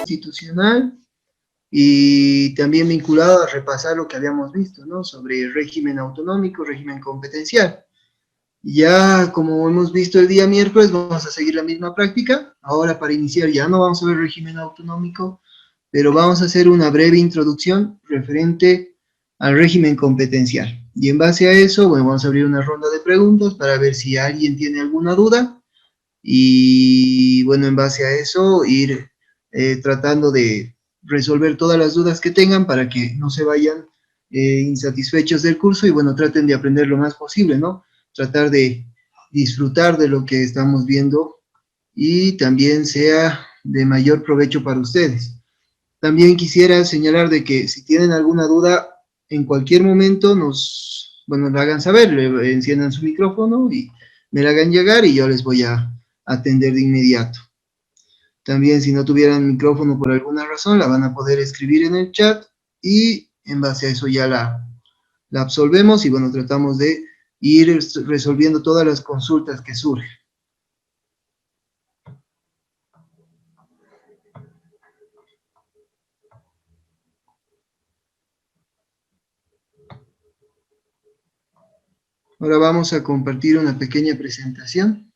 institucional y también vinculado a repasar lo que habíamos visto, ¿no? Sobre régimen autonómico, régimen competencial. Ya como hemos visto el día miércoles, vamos a seguir la misma práctica. Ahora para iniciar ya no vamos a ver régimen autonómico, pero vamos a hacer una breve introducción referente al régimen competencial. Y en base a eso, bueno, vamos a abrir una ronda de preguntas para ver si alguien tiene alguna duda. Y bueno, en base a eso, ir tratando de resolver todas las dudas que tengan para que no se vayan insatisfechos del curso y bueno, traten de aprender lo más posible, ¿no? Tratar de disfrutar de lo que estamos viendo y también sea de mayor provecho para ustedes. También quisiera señalar de que si tienen alguna duda, en cualquier momento bueno, la hagan saber, enciendan su micrófono y me la hagan llegar y yo les voy a atender de inmediato. También si no tuvieran micrófono por alguna razón, la van a poder escribir en el chat y en base a eso ya la absolvemos y bueno, tratamos de ir resolviendo todas las consultas que surgen. Ahora vamos a compartir una pequeña presentación.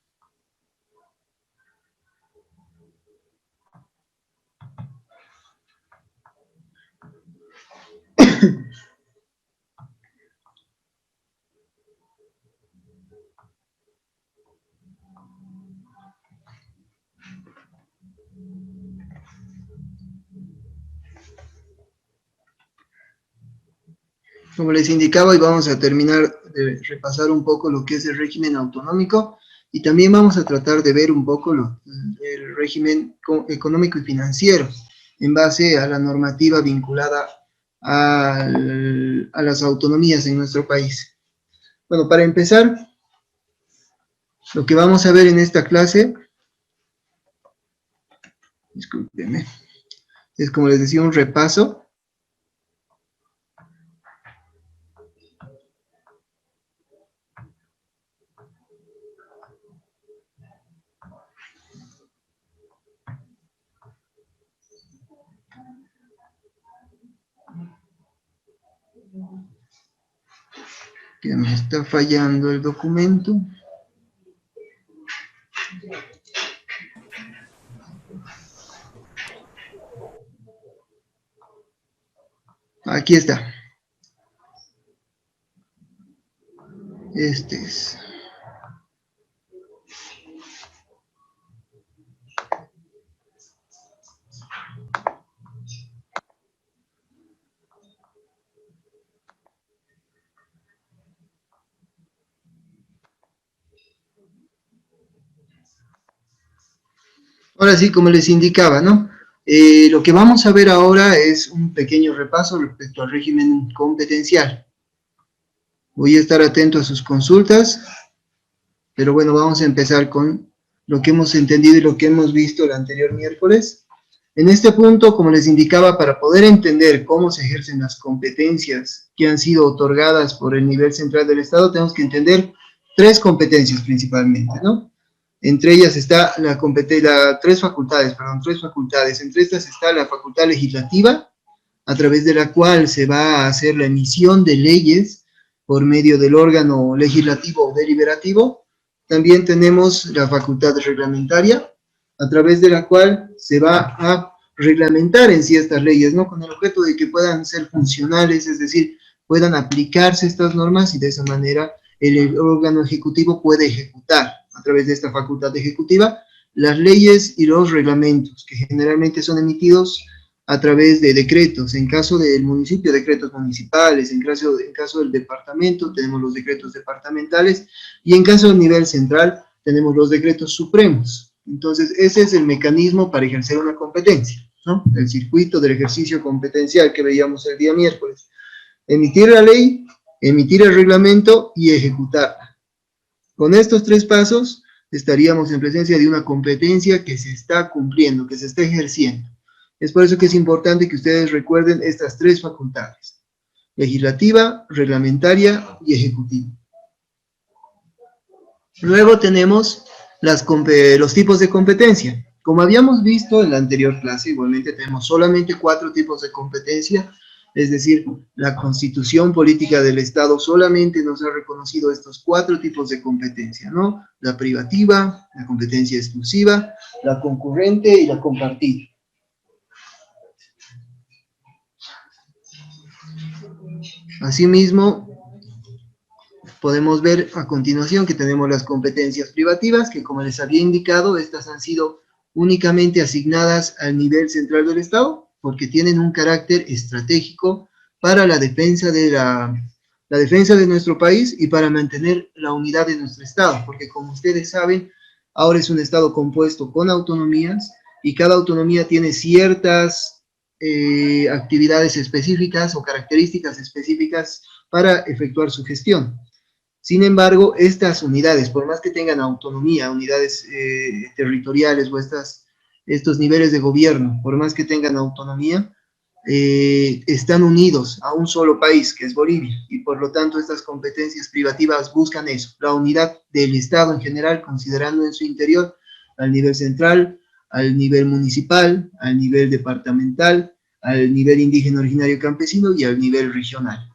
Como les indicaba, hoy vamos a terminar de repasar un poco lo que es el régimen autonómico y también vamos a tratar de ver un poco el régimen económico y financiero en base a la normativa vinculada a las autonomías en nuestro país. Bueno, para empezar, lo que vamos a ver en esta clase, discúlpenme, es como les decía un repaso. Que me está fallando el documento. Aquí está. Este es. Ahora sí, como les indicaba, ¿no? Lo que vamos a ver ahora es un pequeño repaso respecto al régimen competencial. Voy a estar atento a sus consultas, pero bueno, vamos a empezar con lo que hemos entendido y lo que hemos visto el anterior miércoles. En este punto, como les indicaba, para poder entender cómo se ejercen las competencias que han sido otorgadas por el nivel central del Estado, tenemos que entender tres competencias principalmente, ¿no? Entre ellas está tres facultades. Entre estas está la facultad legislativa, a través de la cual se va a hacer la emisión de leyes por medio del órgano legislativo o deliberativo. También tenemos la facultad reglamentaria, a través de la cual se va a reglamentar en sí estas leyes, ¿no? Con el objeto de que puedan ser funcionales, es decir, puedan aplicarse estas normas y de esa manera el órgano ejecutivo puede ejecutar a través de esta facultad ejecutiva las leyes y los reglamentos que generalmente son emitidos a través de decretos. En caso del municipio, decretos municipales; en caso del departamento, tenemos los decretos departamentales; y en caso del nivel central, tenemos los decretos supremos. Entonces, ese es el mecanismo para ejercer una competencia, ¿no? El circuito del ejercicio competencial que veíamos el día miércoles. Emitir la ley, emitir el reglamento y ejecutarla. Con estos tres pasos, estaríamos en presencia de una competencia que se está cumpliendo, que se está ejerciendo. Es por eso que es importante que ustedes recuerden estas tres facultades: legislativa, reglamentaria y ejecutiva. Luego tenemos los tipos de competencia. Como habíamos visto en la anterior clase, igualmente tenemos solamente 4 tipos de competencia, es decir, la Constitución Política del Estado solamente nos ha reconocido estos 4 tipos de competencia, ¿no? La privativa, la competencia exclusiva, la concurrente y la compartida. Asimismo, podemos ver a continuación que tenemos las competencias privativas, que como les había indicado, estas han sido únicamente asignadas al nivel central del Estado, porque tienen un carácter estratégico para la defensa de nuestro país y para mantener la unidad de nuestro Estado, porque como ustedes saben, ahora es un Estado compuesto con autonomías, y cada autonomía tiene ciertas actividades específicas o características específicas para efectuar su gestión. Sin embargo, estas unidades, por más que tengan autonomía, unidades territoriales o estos niveles de gobierno, por más que tengan autonomía, están unidos a un solo país, que es Bolivia, y por lo tanto estas competencias privativas buscan eso, la unidad del Estado en general, considerando en su interior al nivel central, al nivel municipal, al nivel departamental, al nivel indígena originario campesino y al nivel regional.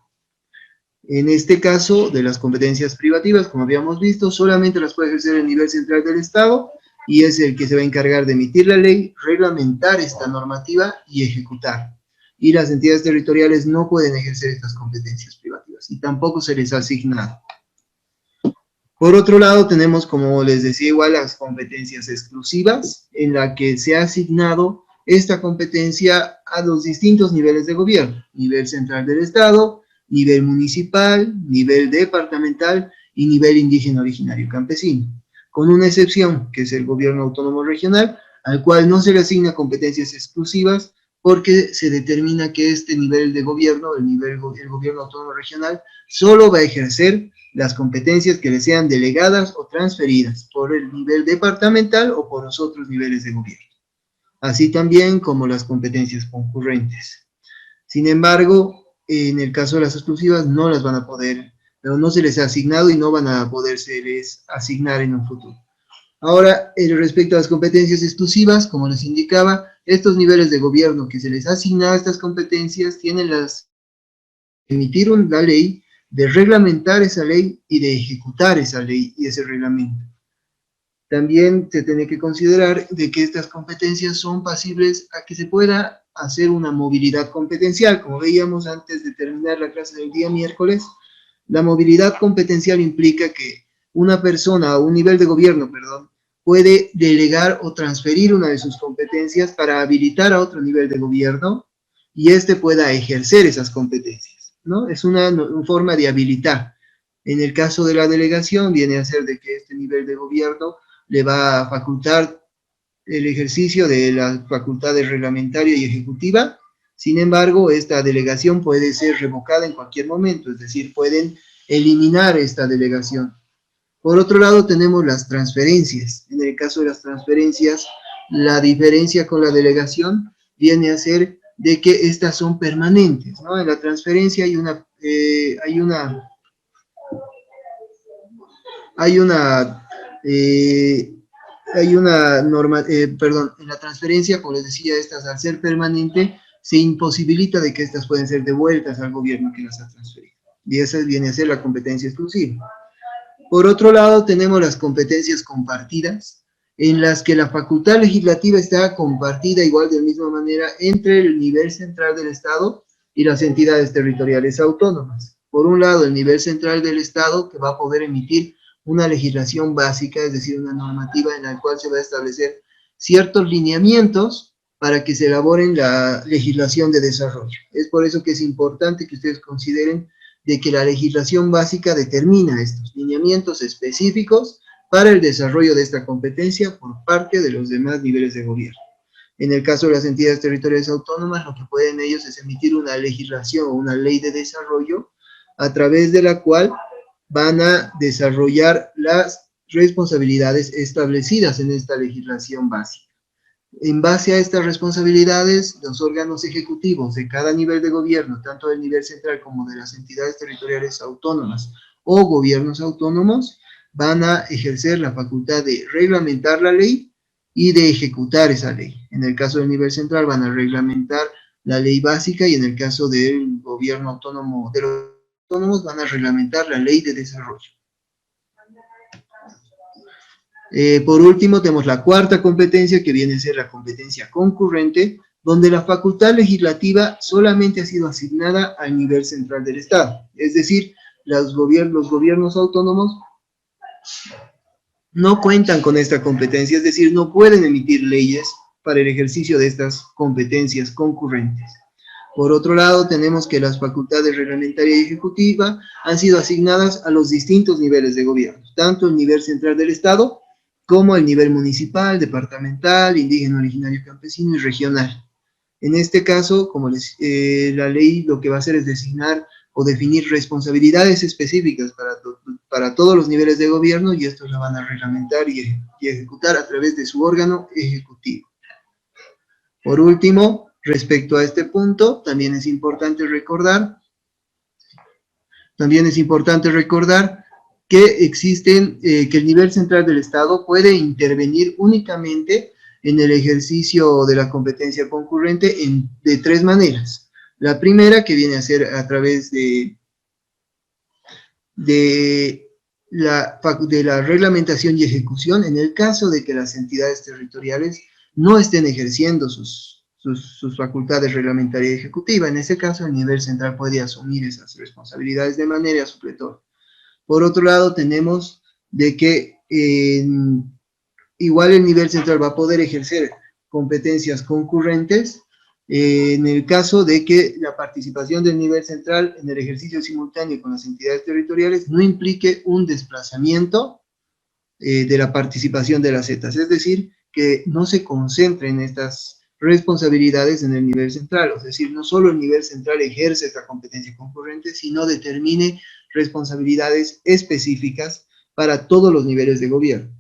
En este caso, de las competencias privativas, como habíamos visto, solamente las puede ejercer el nivel central del Estado, y es el que se va a encargar de emitir la ley, reglamentar esta normativa y ejecutar. Y las entidades territoriales no pueden ejercer estas competencias privativas, y tampoco se les ha asignado. Por otro lado, tenemos, como les decía, igual las competencias exclusivas, en la que se ha asignado esta competencia a los distintos niveles de gobierno, nivel central del Estado, nivel municipal, nivel departamental y nivel indígena originario campesino, con una excepción, que es el gobierno autónomo regional, al cual no se le asigna competencias exclusivas, porque se determina que este nivel de gobierno, el gobierno autónomo regional, solo va a ejercer las competencias que le sean delegadas o transferidas por el nivel departamental o por los otros niveles de gobierno, así también como las competencias concurrentes. Sin embargo, en el caso de las exclusivas no las van a poder, pero no se les ha asignado y no van a poderse asignar en un futuro. Ahora, respecto a las competencias exclusivas, como les indicaba, estos niveles de gobierno que se les ha asignado estas competencias tienen las emitir la ley, de reglamentar esa ley y de ejecutar esa ley y ese reglamento. También se tiene que considerar de que estas competencias son pasibles a que se pueda hacer una movilidad competencial. Como veíamos antes de terminar la clase del día miércoles, la movilidad competencial implica que una persona o un nivel de gobierno, perdón, puede delegar o transferir una de sus competencias para habilitar a otro nivel de gobierno y éste pueda ejercer esas competencias, ¿no? Es una forma de habilitar. En el caso de la delegación, viene a ser de que este nivel de gobierno le va a facultar el ejercicio de las facultades reglamentaria y ejecutiva. Sin embargo, esta delegación puede ser revocada en cualquier momento, es decir, pueden eliminar esta delegación. Por otro lado, tenemos las transferencias. En el caso de las transferencias, la diferencia con la delegación viene a ser de que estas son permanentes, ¿no? En la transferencia hay una norma, perdón, en la transferencia, como les decía, estas al ser permanente, se imposibilita de que estas pueden ser devueltas al gobierno que las ha transferido. Y esa viene a ser la competencia exclusiva. Por otro lado, tenemos las competencias compartidas, en las que la facultad legislativa está compartida igual de la misma manera entre el nivel central del Estado y las entidades territoriales autónomas. Por un lado, el nivel central del Estado, que va a poder emitir una legislación básica, es decir, una normativa en la cual se va a establecer ciertos lineamientos para que se elaboren la legislación de desarrollo. Es por eso que es importante que ustedes consideren de que la legislación básica determina estos lineamientos específicos para el desarrollo de esta competencia por parte de los demás niveles de gobierno. En el caso de las entidades territoriales autónomas, lo que pueden ellos es emitir una legislación o una ley de desarrollo a través de la cual van a desarrollar las responsabilidades establecidas en esta legislación básica. En base a estas responsabilidades, los órganos ejecutivos de cada nivel de gobierno, tanto del nivel central como de las entidades territoriales autónomas o gobiernos autónomos, van a ejercer la facultad de reglamentar la ley y de ejecutar esa ley. En el caso del nivel central van a reglamentar la ley básica y en el caso del gobierno autónomo, de los autónomos, van a reglamentar la ley de desarrollo. Por último, tenemos la cuarta competencia, que viene a ser la competencia concurrente, donde la facultad legislativa solamente ha sido asignada al nivel central del Estado. Es decir, los gobiernos autónomos no cuentan con esta competencia, es decir, no pueden emitir leyes para el ejercicio de estas competencias concurrentes. Por otro lado, tenemos que las facultades reglamentaria y ejecutiva han sido asignadas a los distintos niveles de gobierno, tanto el nivel central del Estado, como el nivel municipal, departamental, indígena, originario, campesino y regional. En este caso, como la ley lo que va a hacer es designar o definir responsabilidades específicas para todos los niveles de gobierno, y estos la van a reglamentar y ejecutar a través de su órgano ejecutivo. Por último, respecto a este punto, también es importante recordar que que el nivel central del Estado puede intervenir únicamente en el ejercicio de la competencia concurrente de tres maneras. La primera, que viene a ser a través de la reglamentación y ejecución, en el caso de que las entidades territoriales no estén ejerciendo sus facultades reglamentaria y ejecutiva. En ese caso, el nivel central puede asumir esas responsabilidades de manera supletoria. Por otro lado, tenemos de que igual el nivel central va a poder ejercer competencias concurrentes en el caso de que la participación del nivel central en el ejercicio simultáneo con las entidades territoriales no implique un desplazamiento de la participación de las zetas, es decir, que no se concentren estas responsabilidades en el nivel central, es decir, no solo el nivel central ejerce esta competencia concurrente, sino determine responsabilidades específicas para todos los niveles de gobierno.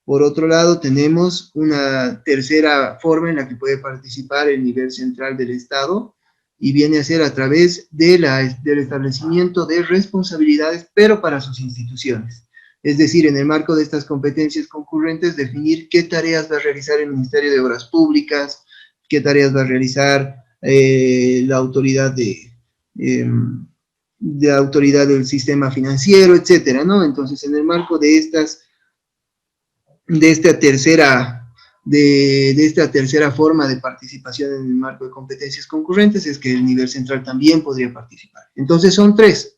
Por otro lado, tenemos una tercera forma en la que puede participar el nivel central del Estado, y viene a ser a través del establecimiento de responsabilidades, pero para sus instituciones. Es decir, en el marco de estas competencias concurrentes, definir qué tareas va a realizar el Ministerio de Obras Públicas, qué tareas va a realizar la autoridad autoridad del sistema financiero, etcétera, ¿no? Entonces, en el marco de esta tercera forma de participación en el marco de competencias concurrentes, es que el nivel central también podría participar. Entonces son tres,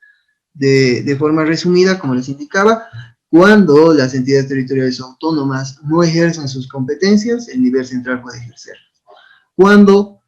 de forma resumida, como les indicaba: cuando las entidades territoriales autónomas no ejerzan sus competencias, el nivel central puede ejercerlas. Cuando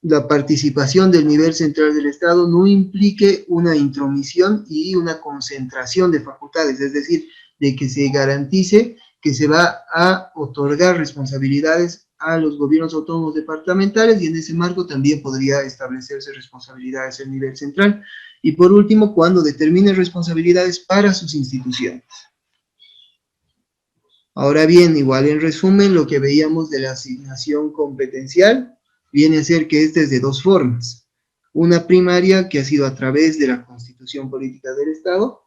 la participación del nivel central del Estado no implique una intromisión y una concentración de facultades, es decir, de que se garantice que se va a otorgar responsabilidades a los gobiernos autónomos departamentales, y en ese marco también podría establecerse responsabilidades en el nivel central. Y por último, cuando determine responsabilidades para sus instituciones. Ahora bien, igual en resumen, lo que veíamos de la asignación competencial viene a ser que esta es de dos formas. Una primaria, que ha sido a través de la Constitución Política del Estado.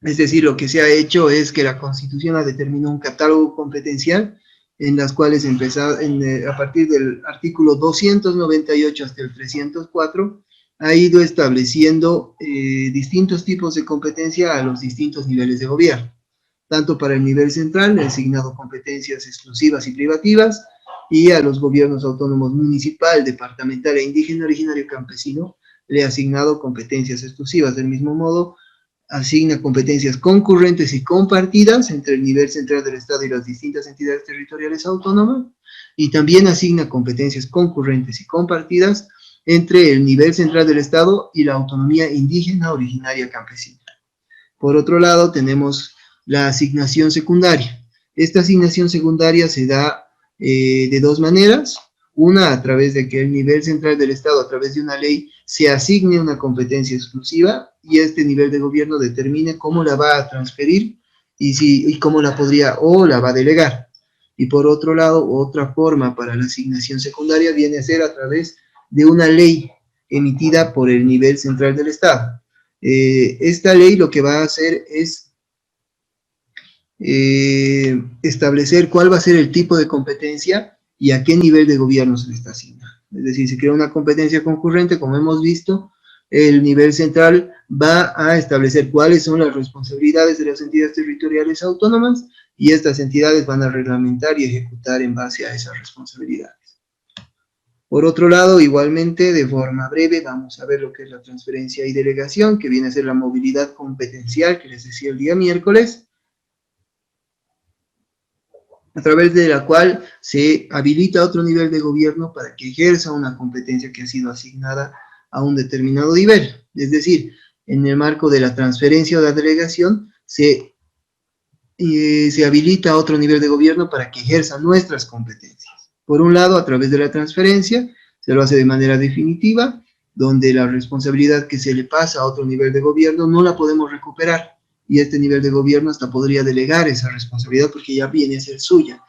Es decir, lo que se ha hecho es que la Constitución ha determinado un catálogo competencial en las cuales a partir del artículo 298 hasta el 304 ha ido estableciendo distintos tipos de competencia a los distintos niveles de gobierno, tanto para el nivel central, le ha asignado competencias exclusivas y privativas, y a los gobiernos autónomos municipal, departamental e indígena, originario, campesino, le ha asignado competencias exclusivas. Del mismo modo, asigna competencias concurrentes y compartidas entre el nivel central del Estado y las distintas entidades territoriales autónomas, y también asigna competencias concurrentes y compartidas entre el nivel central del Estado y la autonomía indígena, originaria, campesina. Por otro lado, tenemos la asignación secundaria. Esta asignación secundaria se da de dos maneras: una, a través de que el nivel central del Estado, a través de una ley, se asigne una competencia exclusiva, y este nivel de gobierno determine cómo la va a transferir y cómo la podría o la va a delegar. Y por otro lado, otra forma para la asignación secundaria viene a ser a través de una ley emitida por el nivel central del Estado. Esta ley lo que va a hacer es establecer cuál va a ser el tipo de competencia y a qué nivel de gobierno se le está asignando. Es decir, si crea una competencia concurrente, como hemos visto, el nivel central va a establecer cuáles son las responsabilidades de las entidades territoriales autónomas y estas entidades van a reglamentar y ejecutar en base a esas responsabilidades. Por otro lado, igualmente, de forma breve, vamos a ver lo que es la transferencia y delegación, que viene a ser la movilidad competencial que les decía el día miércoles, a través de la cual se habilita otro nivel de gobierno para que ejerza una competencia que ha sido asignada a un determinado nivel. Es decir, en el marco de la transferencia o la delegación, se habilita otro nivel de gobierno para que ejerza nuestras competencias. Por un lado, a través de la transferencia, se lo hace de manera definitiva, donde la responsabilidad que se le pasa a otro nivel de gobierno no la podemos recuperar, y este nivel de gobierno hasta podría delegar esa responsabilidad porque ya viene a ser suya.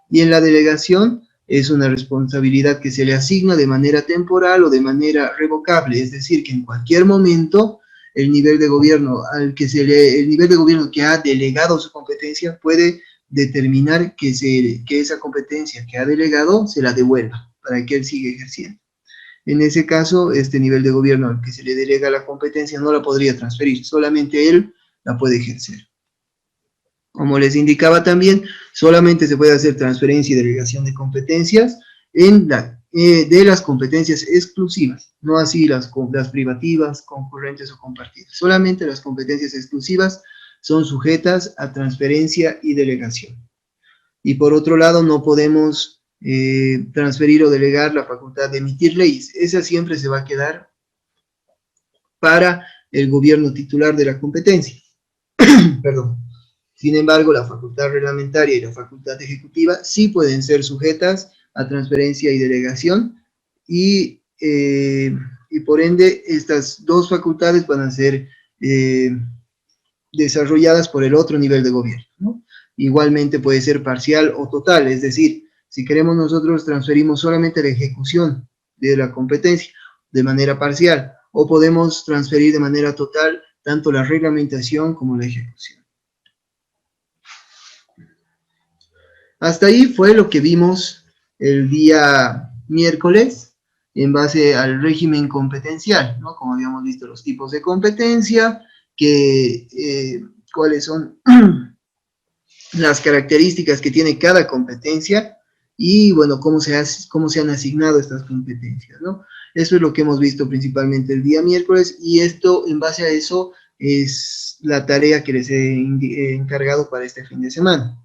Y en la delegación es una responsabilidad que se le asigna de manera temporal o de manera revocable, es decir, que en cualquier momento el nivel de gobierno el nivel de gobierno que ha delegado su competencia puede determinar que esa competencia que ha delegado se la devuelva para que él siga ejerciendo. En ese caso, este nivel de gobierno al que se le delega la competencia no la podría transferir, solamente él la puede ejercer. Como les indicaba también, solamente se puede hacer transferencia y delegación de competencias de las competencias exclusivas, no así las privativas, concurrentes o compartidas. Solamente las competencias exclusivas son sujetas a transferencia y delegación. Y por otro lado, no podemos transferir o delegar la facultad de emitir leyes. Esa siempre se va a quedar para el gobierno titular de la competencia. Perdón. Sin embargo, la facultad reglamentaria y la facultad ejecutiva sí pueden ser sujetas a transferencia y delegación y por ende estas dos facultades van a ser desarrolladas por el otro nivel de gobierno, ¿no? Igualmente puede ser parcial o total, es decir, si queremos nosotros transferimos solamente la ejecución de la competencia de manera parcial, o podemos transferir de manera total tanto la reglamentación como la ejecución. Hasta ahí fue lo que vimos el día miércoles en base al régimen competencial, ¿no? Como habíamos visto los tipos de competencia, cuáles son las características que tiene cada competencia y, bueno, cómo se han asignado estas competencias, ¿no? Eso es lo que hemos visto principalmente el día miércoles y esto, en base a eso, es la tarea que les he encargado para este fin de semana.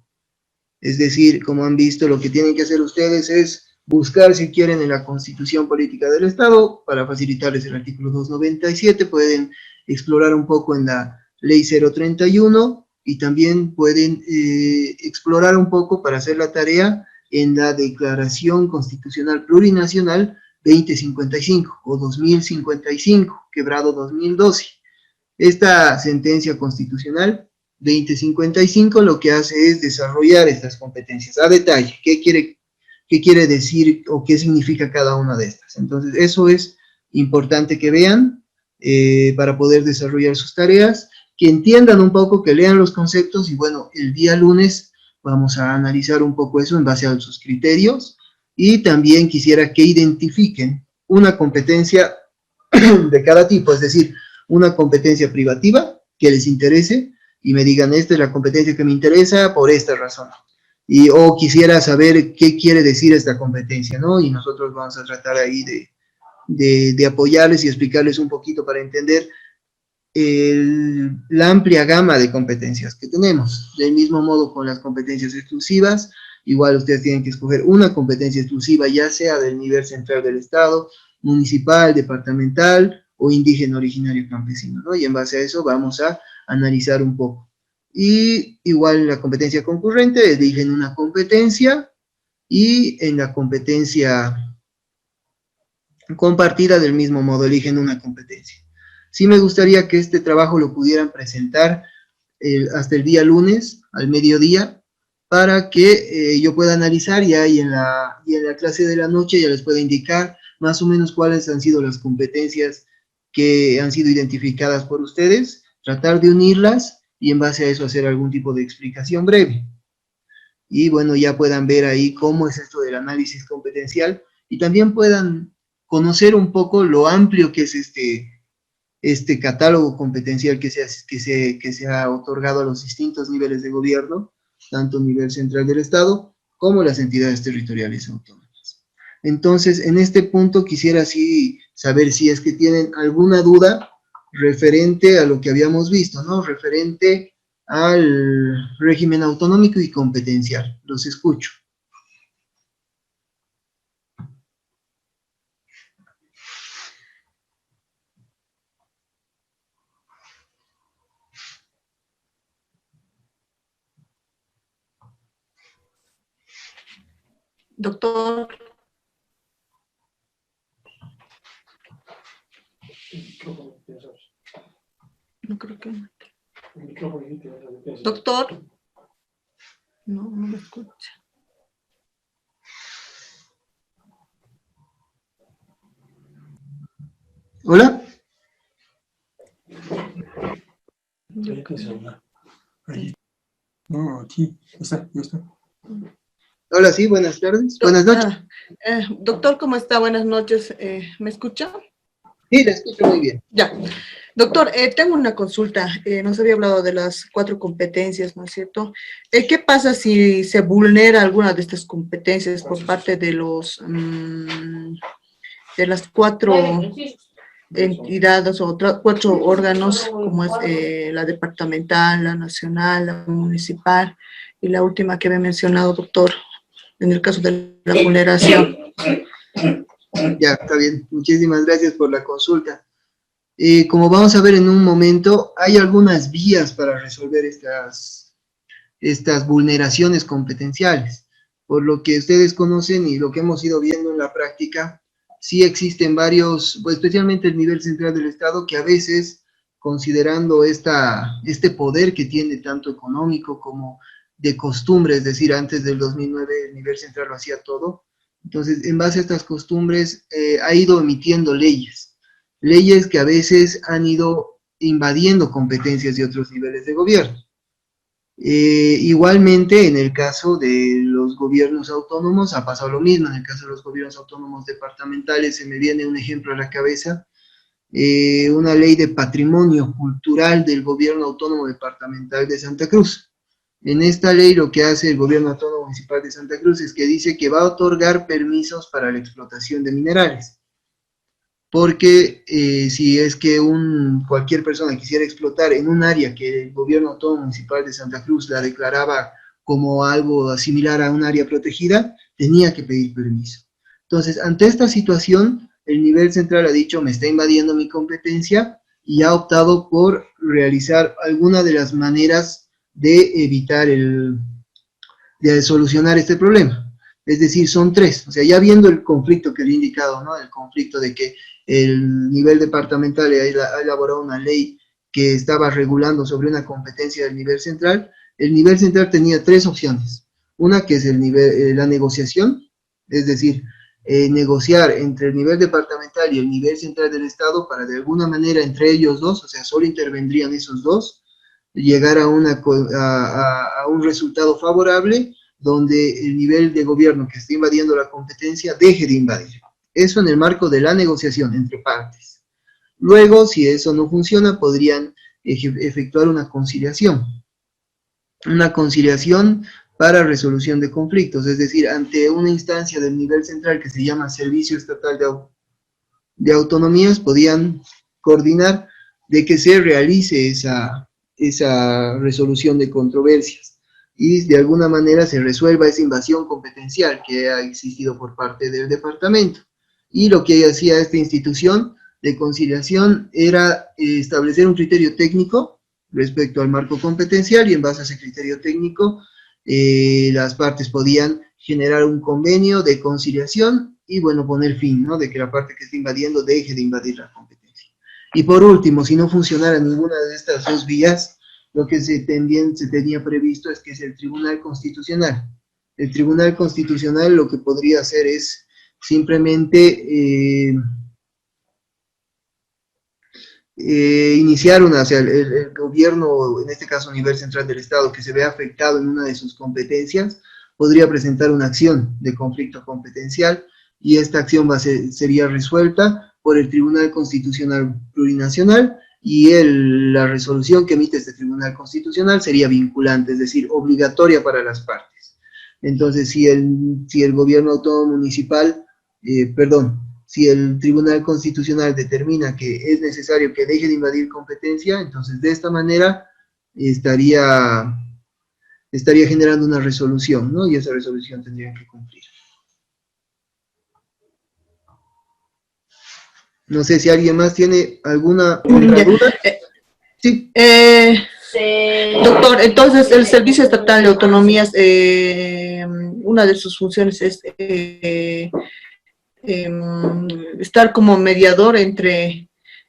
Es decir, como han visto, lo que tienen que hacer ustedes es buscar, si quieren, en la Constitución Política del Estado, para facilitarles el artículo 297, pueden explorar un poco en la Ley 031, y también pueden explorar un poco para hacer la tarea en la Declaración Constitucional Plurinacional 2055 o 2055, quebrado 2012. Esta sentencia constitucional 2055 lo que hace es desarrollar estas competencias a detalle, qué quiere decir o qué significa cada una de estas. Entonces, eso es importante que vean para poder desarrollar sus tareas, que entiendan un poco, que lean los conceptos y, bueno, el día lunes vamos a analizar un poco eso en base a sus criterios, y también quisiera que identifiquen una competencia de cada tipo, es decir, una competencia privativa que les interese y me digan, esta es la competencia que me interesa por esta razón. O quisiera saber qué quiere decir esta competencia, ¿no? Y nosotros vamos a tratar ahí de apoyarles y explicarles un poquito para entender la amplia gama de competencias que tenemos. Del mismo modo con las competencias exclusivas, igual ustedes tienen que escoger una competencia exclusiva, ya sea del nivel central del Estado, municipal, departamental o indígena, originario, campesino, ¿no? Y en base a eso vamos a analizar un poco. Y igual en la competencia concurrente eligen una competencia, y en la competencia compartida del mismo modo eligen una competencia. Sí me gustaría que este trabajo lo pudieran presentar hasta el día lunes al mediodía para que yo pueda analizar y en la clase de la noche ya les pueda indicar más o menos cuáles han sido las competencias que han sido identificadas por ustedes, tratar de unirlas y en base a eso hacer algún tipo de explicación breve. Y bueno, ya puedan ver ahí cómo es esto del análisis competencial y también puedan conocer un poco lo amplio que es este catálogo competencial que se ha otorgado a los distintos niveles de gobierno, tanto a nivel central del Estado como las entidades territoriales autónomas. Entonces, en este punto quisiera sí saber si es que tienen alguna duda referente a lo que habíamos visto, ¿no? Referente al régimen autonómico y competencial. Los escucho. Doctor. No creo que. Doctor. No, no me escucha. ¿Hola? No, aquí, ya está. Hola, sí, buenas tardes. Buenas noches. Doctor, ¿cómo está? Buenas noches. ¿Me escucha? Sí, la escucho muy bien. Ya. Doctor, tengo una consulta. Nos había hablado de las 4 competencias, ¿no es cierto? ¿Qué pasa si se vulnera alguna de estas competencias por parte de de las 4 entidades o 4 órganos, como es la departamental, la nacional, la municipal y la última que había mencionado, doctor, en el caso de la vulneración? Ya, está bien. Muchísimas gracias por la consulta. Como vamos a ver en un momento, hay algunas vías para resolver estas vulneraciones competenciales. Por lo que ustedes conocen y lo que hemos ido viendo en la práctica, sí existen varios, pues, especialmente el nivel central del Estado, que a veces, considerando este poder que tiene tanto económico como de costumbre, es decir, antes del 2009 el nivel central lo hacía todo, entonces en base a estas costumbres ha ido emitiendo leyes que a veces han ido invadiendo competencias de otros niveles de gobierno. Igualmente, en el caso de los gobiernos autónomos ha pasado lo mismo. En el caso de los gobiernos autónomos departamentales se me viene un ejemplo a la cabeza, una ley de patrimonio cultural del gobierno autónomo departamental de Santa Cruz. En esta ley lo que hace el gobierno autónomo municipal de Santa Cruz es que dice que va a otorgar permisos para la explotación de minerales, porque si es que cualquier persona quisiera explotar en un área que el gobierno autónomo municipal de Santa Cruz la declaraba como algo similar a un área protegida, tenía que pedir permiso. Entonces, ante esta situación, el nivel central ha dicho, me está invadiendo mi competencia, y ha optado por realizar alguna de las maneras de evitar de solucionar este problema. Es decir, son 3. O sea, ya viendo el conflicto que le he indicado, ¿no? El conflicto de que el nivel departamental ha elaborado una ley que estaba regulando sobre una competencia del nivel central. El nivel central tenía 3 opciones. Una que es la negociación, es decir, negociar entre el nivel departamental y el nivel central del Estado para de alguna manera entre ellos dos, o sea, solo intervendrían esos dos, llegar a un resultado favorable donde el nivel de gobierno que está invadiendo la competencia deje de invadir. Eso en el marco de la negociación entre partes. Luego, si eso no funciona, podrían efectuar una conciliación. Una conciliación para resolución de conflictos, es decir, ante una instancia del nivel central que se llama Servicio Estatal de Autonomías, podían coordinar de que se realice esa resolución de controversias y de alguna manera se resuelva esa invasión competencial que ha existido por parte del departamento. Y lo que hacía esta institución de conciliación era establecer un criterio técnico respecto al marco competencial, y en base a ese criterio técnico las partes podían generar un convenio de conciliación y, bueno, poner fin, ¿no?, de que la parte que está invadiendo deje de invadir la competencia. Y por último, si no funcionara ninguna de estas 2 vías, lo que también se tenía previsto es que es el Tribunal Constitucional. El Tribunal Constitucional lo que podría hacer es simplemente iniciar una, o sea, el gobierno, en este caso a nivel central del Estado, que se vea afectado en una de sus competencias, podría presentar una acción de conflicto competencial y esta acción sería resuelta por el Tribunal Constitucional Plurinacional y la resolución que emite este Tribunal Constitucional sería vinculante, es decir, obligatoria para las partes. Entonces, si el gobierno autónomo municipal, si el Tribunal Constitucional determina que es necesario que deje de invadir competencia, entonces de esta manera estaría generando una resolución, ¿no? Y esa resolución tendrían que cumplir. No sé si alguien más tiene alguna otra duda. Sí. Doctor, entonces el Servicio Estatal de Autonomías, una de sus funciones es estar como mediador entre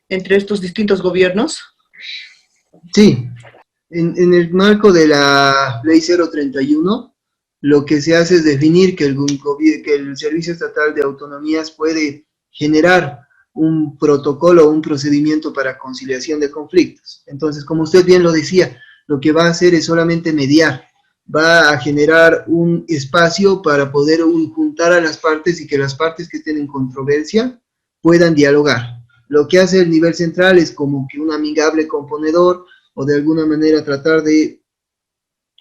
estos distintos gobiernos. Sí, en el marco de la Ley 031, lo que se hace es definir que el Servicio Estatal de Autonomías puede generar un protocolo o un procedimiento para conciliación de conflictos. Entonces, como usted bien lo decía, lo que va a hacer es solamente mediar, va a generar un espacio para poder juntar a las partes y que las partes que estén en controversia puedan dialogar. Lo que hace el nivel central es como que un amigable componedor o de alguna manera tratar de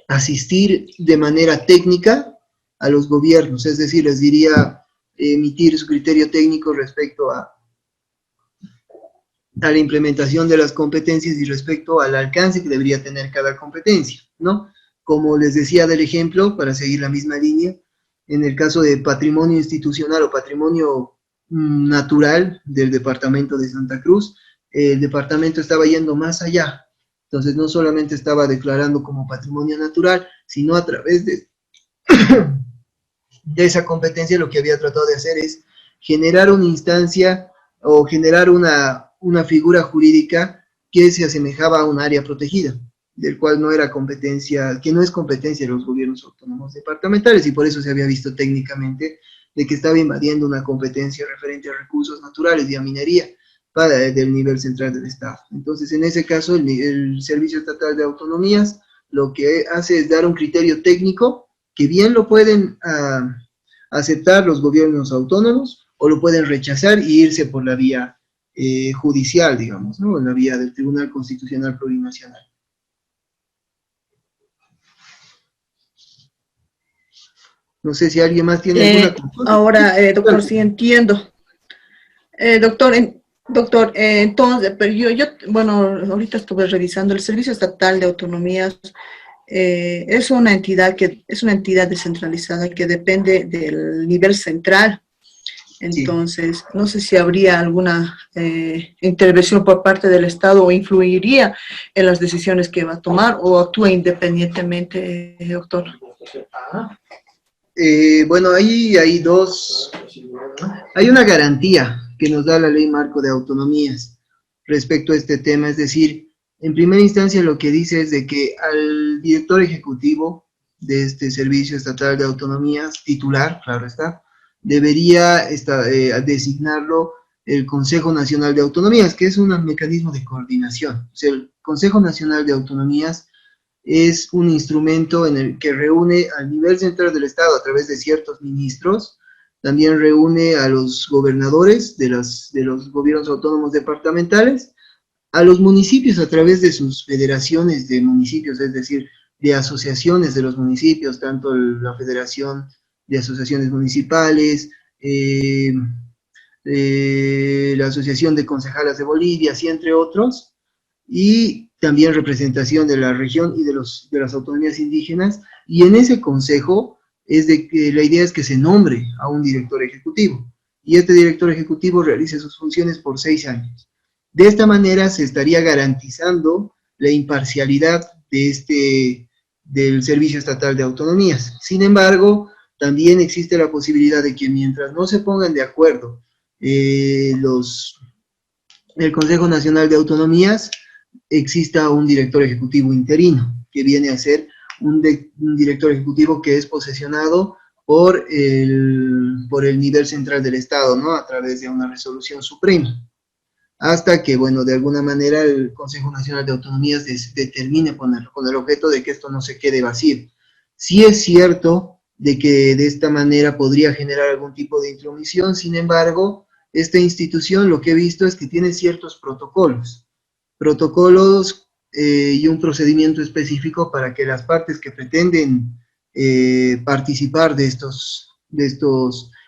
asistir de manera técnica a los gobiernos, es decir, les diría emitir su criterio técnico respecto a la implementación de las competencias y respecto al alcance que debería tener cada competencia, ¿no? Como les decía del ejemplo, para seguir la misma línea, en el caso de patrimonio institucional o patrimonio natural del departamento de Santa Cruz, el departamento estaba yendo más allá. Entonces no solamente estaba declarando como patrimonio natural, sino a través de esa competencia lo que había tratado de hacer es generar una instancia o generar una figura jurídica que se asemejaba a un área protegida, del cual no era competencia, que no es competencia de los gobiernos autónomos departamentales, y por eso se había visto técnicamente de que estaba invadiendo una competencia referente a recursos naturales y a minería del nivel central del Estado. Entonces, en ese caso, el Servicio Estatal de Autonomías lo que hace es dar un criterio técnico que bien lo pueden aceptar los gobiernos autónomos o lo pueden rechazar y irse por la vía judicial, digamos, ¿no? En la vía del Tribunal Constitucional Plurinacional. No sé si alguien más tiene alguna consulta. Ahora, doctor, sí entiendo. Doctor, entonces, pero bueno, ahorita estuve revisando, el Servicio Estatal de Autonomías es una entidad descentralizada que depende del nivel central. Entonces, sí, no sé si habría alguna intervención por parte del Estado o influiría en las decisiones que va a tomar o actúa independientemente, doctor. Bueno, ahí hay una garantía que nos da la Ley Marco de Autonomías respecto a este tema, es decir, en primera instancia lo que dice es de que al director ejecutivo de este Servicio Estatal de Autonomías, titular, claro está, debería designarlo el Consejo Nacional de Autonomías, que es un mecanismo de coordinación. O sea, el Consejo Nacional de Autonomías es un instrumento en el que reúne al nivel central del Estado a través de ciertos ministros, también reúne a los gobernadores de los gobiernos autónomos departamentales, a los municipios a través de sus federaciones de municipios, es decir, de asociaciones de los municipios, tanto la Federación de Asociaciones Municipales, la Asociación de Concejalas de Bolivia, así entre otros, y también representación de la región y de las autonomías indígenas, y en ese consejo la idea es que se nombre a un director ejecutivo, y este director ejecutivo realice sus funciones por 6 años. De esta manera se estaría garantizando la imparcialidad del Servicio Estatal de Autonomías. Sin embargo, también existe la posibilidad de que mientras no se pongan de acuerdo el Consejo Nacional de Autonomías, exista un director ejecutivo interino, que viene a ser un director ejecutivo que es posesionado por el nivel central del Estado, ¿no? A través de una resolución suprema. hasta que, bueno, de alguna manera el Consejo Nacional de Autonomías determine ponerlo, con el objeto de que esto no se quede vacío. Sí es cierto de que de esta manera podría generar algún tipo de intromisión, sin embargo, esta institución lo que he visto es que tiene ciertos protocolos y un procedimiento específico para que las partes que pretenden participar de estos,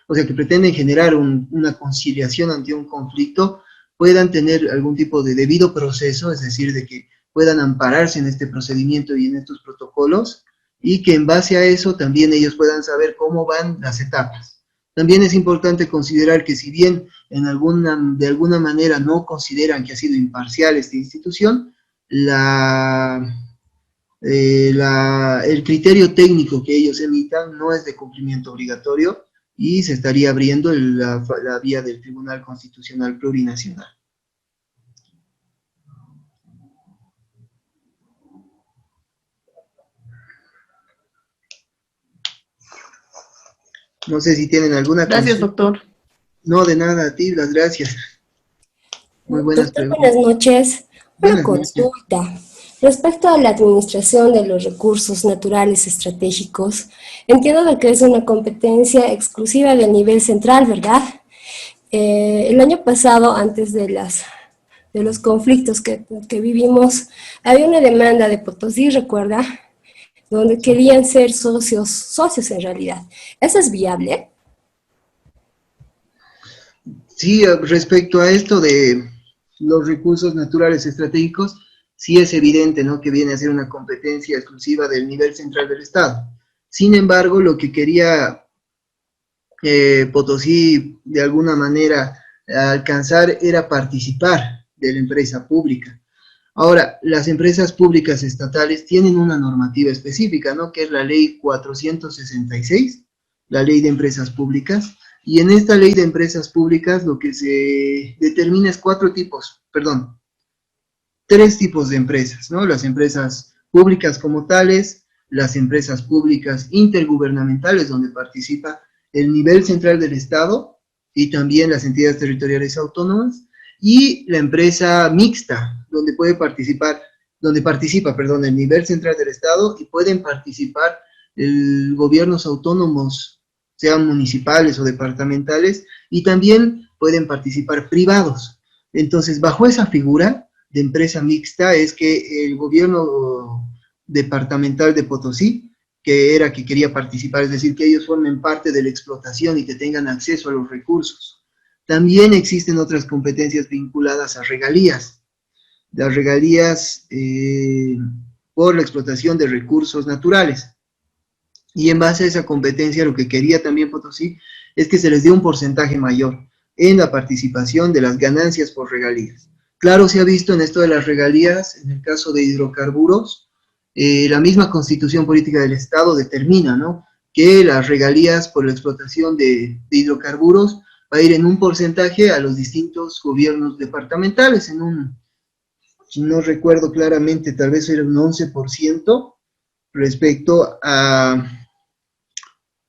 o sea, que pretenden generar una conciliación ante un conflicto, puedan tener algún tipo de debido proceso, es decir, de que puedan ampararse en este procedimiento y en estos protocolos, y que en base a eso también ellos puedan saber cómo van las etapas. También es importante considerar que si bien de alguna manera no consideran que ha sido imparcial esta institución, el criterio técnico que ellos emitan no es de cumplimiento obligatorio y se estaría abriendo la vía del Tribunal Constitucional Plurinacional. No sé si tienen alguna Gracias, doctor. No, de nada, a ti, las gracias. Muy buenas Doctor, preguntas. buenas noches. Una Buenas consulta. Respecto a la administración de los recursos naturales estratégicos, entiendo de que es una competencia exclusiva del nivel central, ¿verdad? El año pasado, antes de los conflictos que vivimos, había una demanda de Potosí, ¿recuerda? Donde querían ser socios en realidad. ¿Eso es viable? Sí, respecto a esto de los recursos naturales estratégicos, sí es evidente, ¿no?, que viene a ser una competencia exclusiva del nivel central del Estado. Sin embargo, lo que quería Potosí de alguna manera alcanzar era participar de la empresa pública. Ahora, las empresas públicas estatales tienen una normativa específica, ¿no?, que es la ley 466, la ley de empresas públicas, y en esta ley de empresas públicas lo que se determina es tres tipos de empresas, ¿no? Las empresas públicas como tales, las empresas públicas intergubernamentales, donde participa el nivel central del Estado y también las entidades territoriales autónomas, y la empresa mixta, donde participa el nivel central del Estado y pueden participar gobiernos autónomos, sean municipales o departamentales, y también pueden participar privados. Entonces, bajo esa figura de empresa mixta es que el gobierno departamental de Potosí, que quería participar, es decir, que ellos formen parte de la explotación y que tengan acceso a los recursos. También existen otras competencias vinculadas a regalías, las regalías por la explotación de recursos naturales. Y en base a esa competencia, lo que quería también Potosí es que se les dé un porcentaje mayor en la participación de las ganancias por regalías. Claro, se ha visto en esto de las regalías, en el caso de hidrocarburos, la misma Constitución Política del Estado determina, ¿no?, que las regalías por la explotación de hidrocarburos va a ir en un porcentaje a los distintos gobiernos departamentales, si no recuerdo claramente, tal vez era un 11% respecto a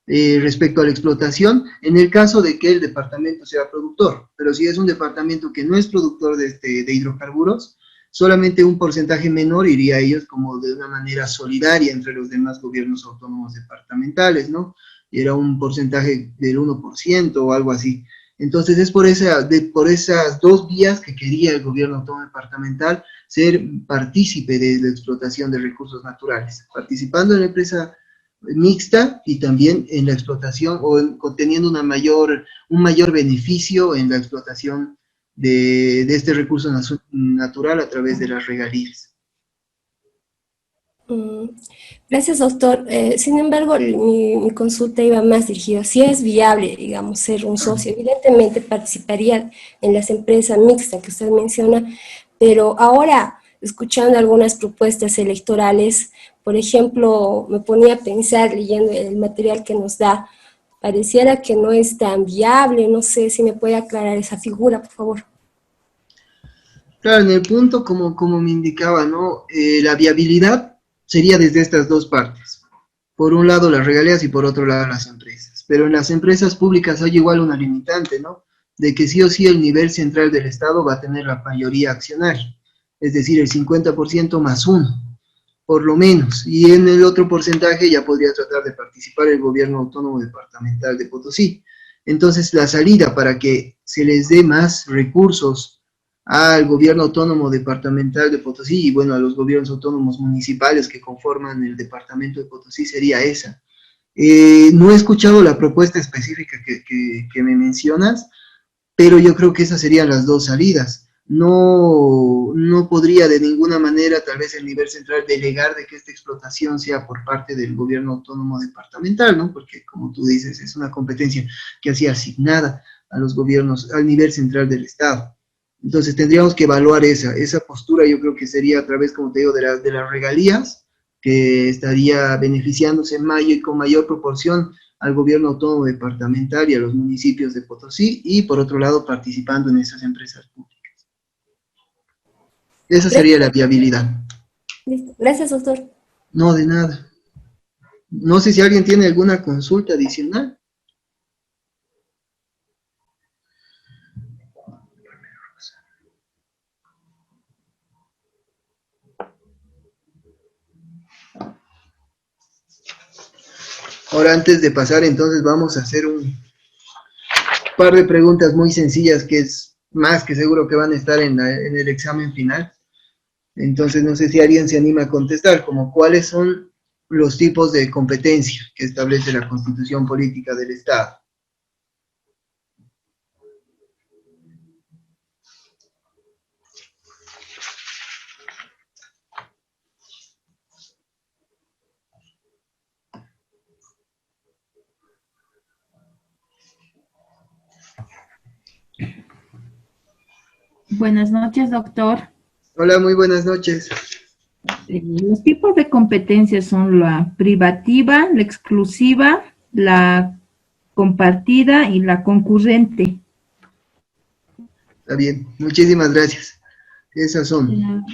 la explotación, en el caso de que el departamento sea productor. Pero si es un departamento que no es productor de hidrocarburos, solamente un porcentaje menor iría a ellos como de una manera solidaria entre los demás gobiernos autónomos departamentales, ¿no? Y era un porcentaje del 1% o algo así. Entonces es por esas dos vías que quería el gobierno autónomo departamental ser partícipe de la explotación de recursos naturales, participando en la empresa mixta y también en la explotación o teniendo un mayor beneficio en la explotación de este recurso natural a través de las regalías. Gracias, doctor. Sin embargo, mi consulta iba más dirigida. Si es viable, digamos, ser un socio, evidentemente participaría en las empresas mixtas que usted menciona, pero ahora, escuchando algunas propuestas electorales, por ejemplo, me ponía a pensar, leyendo el material que nos da, pareciera que no es tan viable. No sé si me puede aclarar esa figura, por favor. Claro, en el punto, como me indicaba, ¿no?, la viabilidad sería desde estas dos partes. Por un lado las regalías y por otro lado las empresas. Pero en las empresas públicas hay igual una limitante, ¿no?, de que sí o sí el nivel central del Estado va a tener la mayoría accionaria, es decir, el 50% más uno, por lo menos, y en el otro porcentaje ya podría tratar de participar el gobierno autónomo departamental de Potosí. Entonces, la salida para que se les dé más recursos al gobierno autónomo departamental de Potosí y, bueno, a los gobiernos autónomos municipales que conforman el departamento de Potosí sería esa. No he escuchado la propuesta específica que me mencionas, pero yo creo que esas serían las dos salidas. No podría de ninguna manera, tal vez el nivel central, delegar de que esta explotación sea por parte del gobierno autónomo departamental, ¿no? Porque, como tú dices, es una competencia que ha sido asignada a los gobiernos, al nivel central del Estado. Entonces tendríamos que evaluar esa postura, yo creo que sería a través, como te digo, de las regalías, que estaría beneficiándose con mayor proporción al gobierno autónomo departamental y a los municipios de Potosí, y por otro lado participando en esas empresas públicas. Esa sería la viabilidad. Listo. Gracias, doctor. No, de nada. No sé si alguien tiene alguna consulta adicional. Ahora, antes de pasar, entonces vamos a hacer un par de preguntas muy sencillas que es más que seguro que van a estar en el examen final. Entonces, no sé si alguien se anima a contestar, como cuáles son los tipos de competencia que establece la Constitución Política del Estado. Buenas noches, doctor. Hola, muy buenas noches. Los tipos de competencias son la privativa, la exclusiva, la compartida y la concurrente. Está bien, muchísimas gracias. Esas son Ya.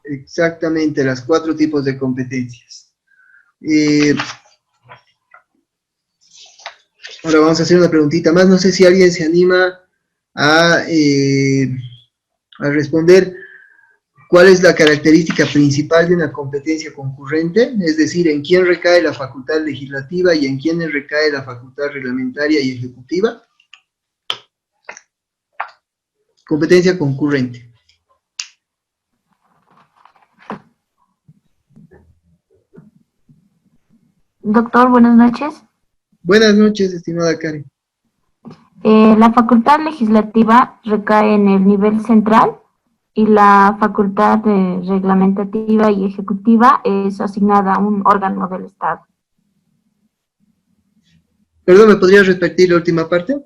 exactamente las 4 tipos de competencias. Ahora vamos a hacer una preguntita más. No sé si alguien se anima a, a responder cuál es la característica principal de una competencia concurrente, es decir, en quién recae la facultad legislativa y en quiénes recae la facultad reglamentaria y ejecutiva. Competencia concurrente. Doctor, buenas noches. Buenas noches, estimada Karen. La facultad legislativa recae en el nivel central y la facultad reglamentativa y ejecutiva es asignada a un órgano del Estado. Perdón, ¿me podrías repetir la última parte?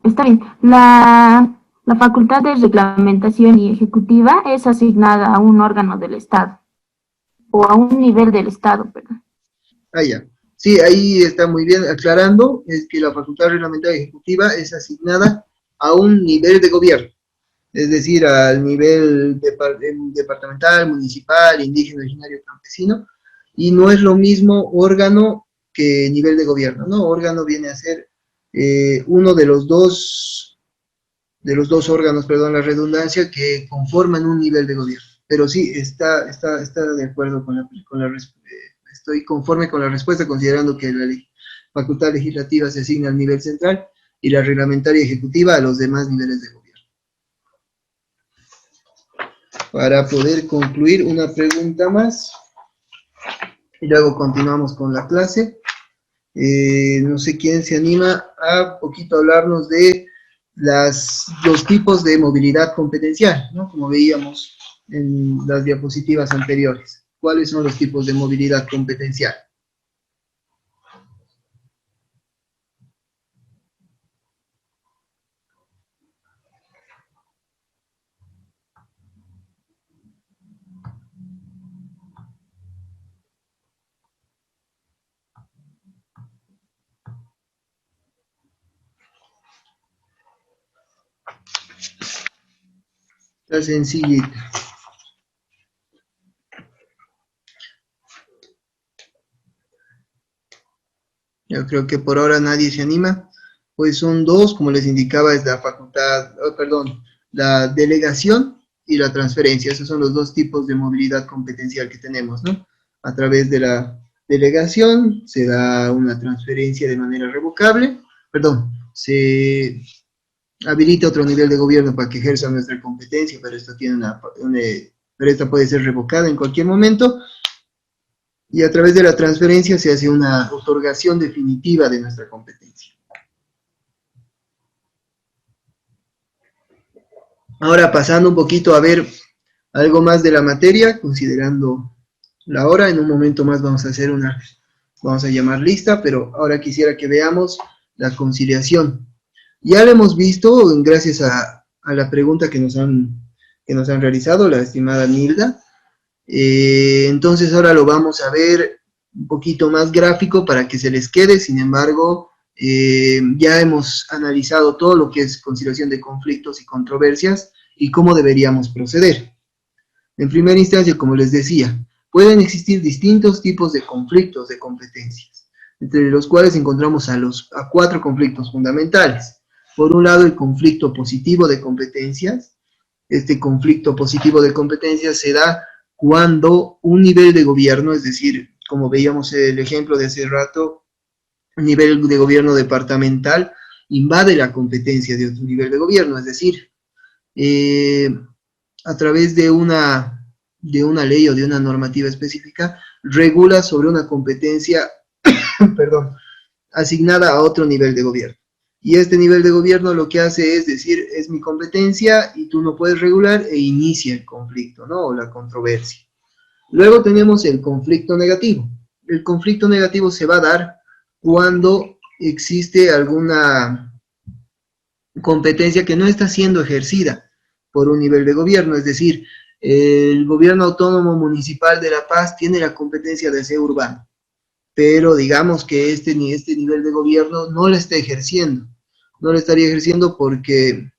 Está bien. La facultad de reglamentación y ejecutiva es asignada a un órgano del Estado o a un nivel del Estado, perdón. Ah, ya. Sí, ahí está muy bien aclarando, es que la facultad reglamentaria ejecutiva es asignada a un nivel de gobierno, es decir, al nivel departamental, municipal, indígena, originario, campesino, y no es lo mismo órgano que nivel de gobierno, ¿no? Órgano viene a ser uno de los dos órganos, perdón la redundancia, que conforman un nivel de gobierno. Pero sí, está de acuerdo estoy conforme con la respuesta, considerando que la facultad legislativa se asigna al nivel central y la reglamentaria ejecutiva a los demás niveles de gobierno. Para poder concluir, una pregunta más, y luego continuamos con la clase. No sé quién se anima a poquito hablarnos de los tipos de movilidad competencial, ¿no? Como veíamos en las diapositivas anteriores. ¿Cuáles son los tipos de movilidad competencial? Está sencillita. Yo creo que por ahora nadie se anima. pues son dos, como les indicaba, es la facultad, la delegación y la transferencia. Esos son los dos tipos de movilidad competencial que tenemos, ¿no? A través de la delegación se da una transferencia de manera revocable, se habilita otro nivel de gobierno para que ejerza nuestra competencia, pero esto tiene pero esta puede ser revocada en cualquier momento, y a través de la transferencia se hace una otorgación definitiva de nuestra competencia. Ahora, pasando un poquito a ver algo más de la materia, considerando la hora, en un momento más vamos a hacer vamos a llamar lista, pero ahora quisiera que veamos la conciliación. Ya lo hemos visto, gracias a la pregunta que nos han realizado, la estimada Nilda. Entonces ahora lo vamos a ver un poquito más gráfico para que se les quede. Sin embargo, ya hemos analizado todo lo que es conciliación de conflictos y controversias y cómo deberíamos proceder. En primera instancia, como les decía, pueden existir distintos tipos de conflictos de competencias, entre los cuales encontramos a 4 conflictos fundamentales. Por un lado, el conflicto positivo de competencias. Este conflicto positivo de competencias se da cuando un nivel de gobierno, es decir, como veíamos el ejemplo de hace rato, un nivel de gobierno departamental invade la competencia de otro nivel de gobierno, es decir, a través de una ley o de una normativa específica, regula sobre una competencia asignada a otro nivel de gobierno. Y este nivel de gobierno lo que hace es decir, es mi competencia y tú no puedes regular, e inicia el conflicto, ¿no? O la controversia. Luego tenemos el conflicto negativo. El conflicto negativo se va a dar cuando existe alguna competencia que no está siendo ejercida por un nivel de gobierno, es decir, el gobierno autónomo municipal de La Paz tiene la competencia de aseo urbano, pero digamos que este nivel de gobierno no la está ejerciendo, no la estaría ejerciendo porque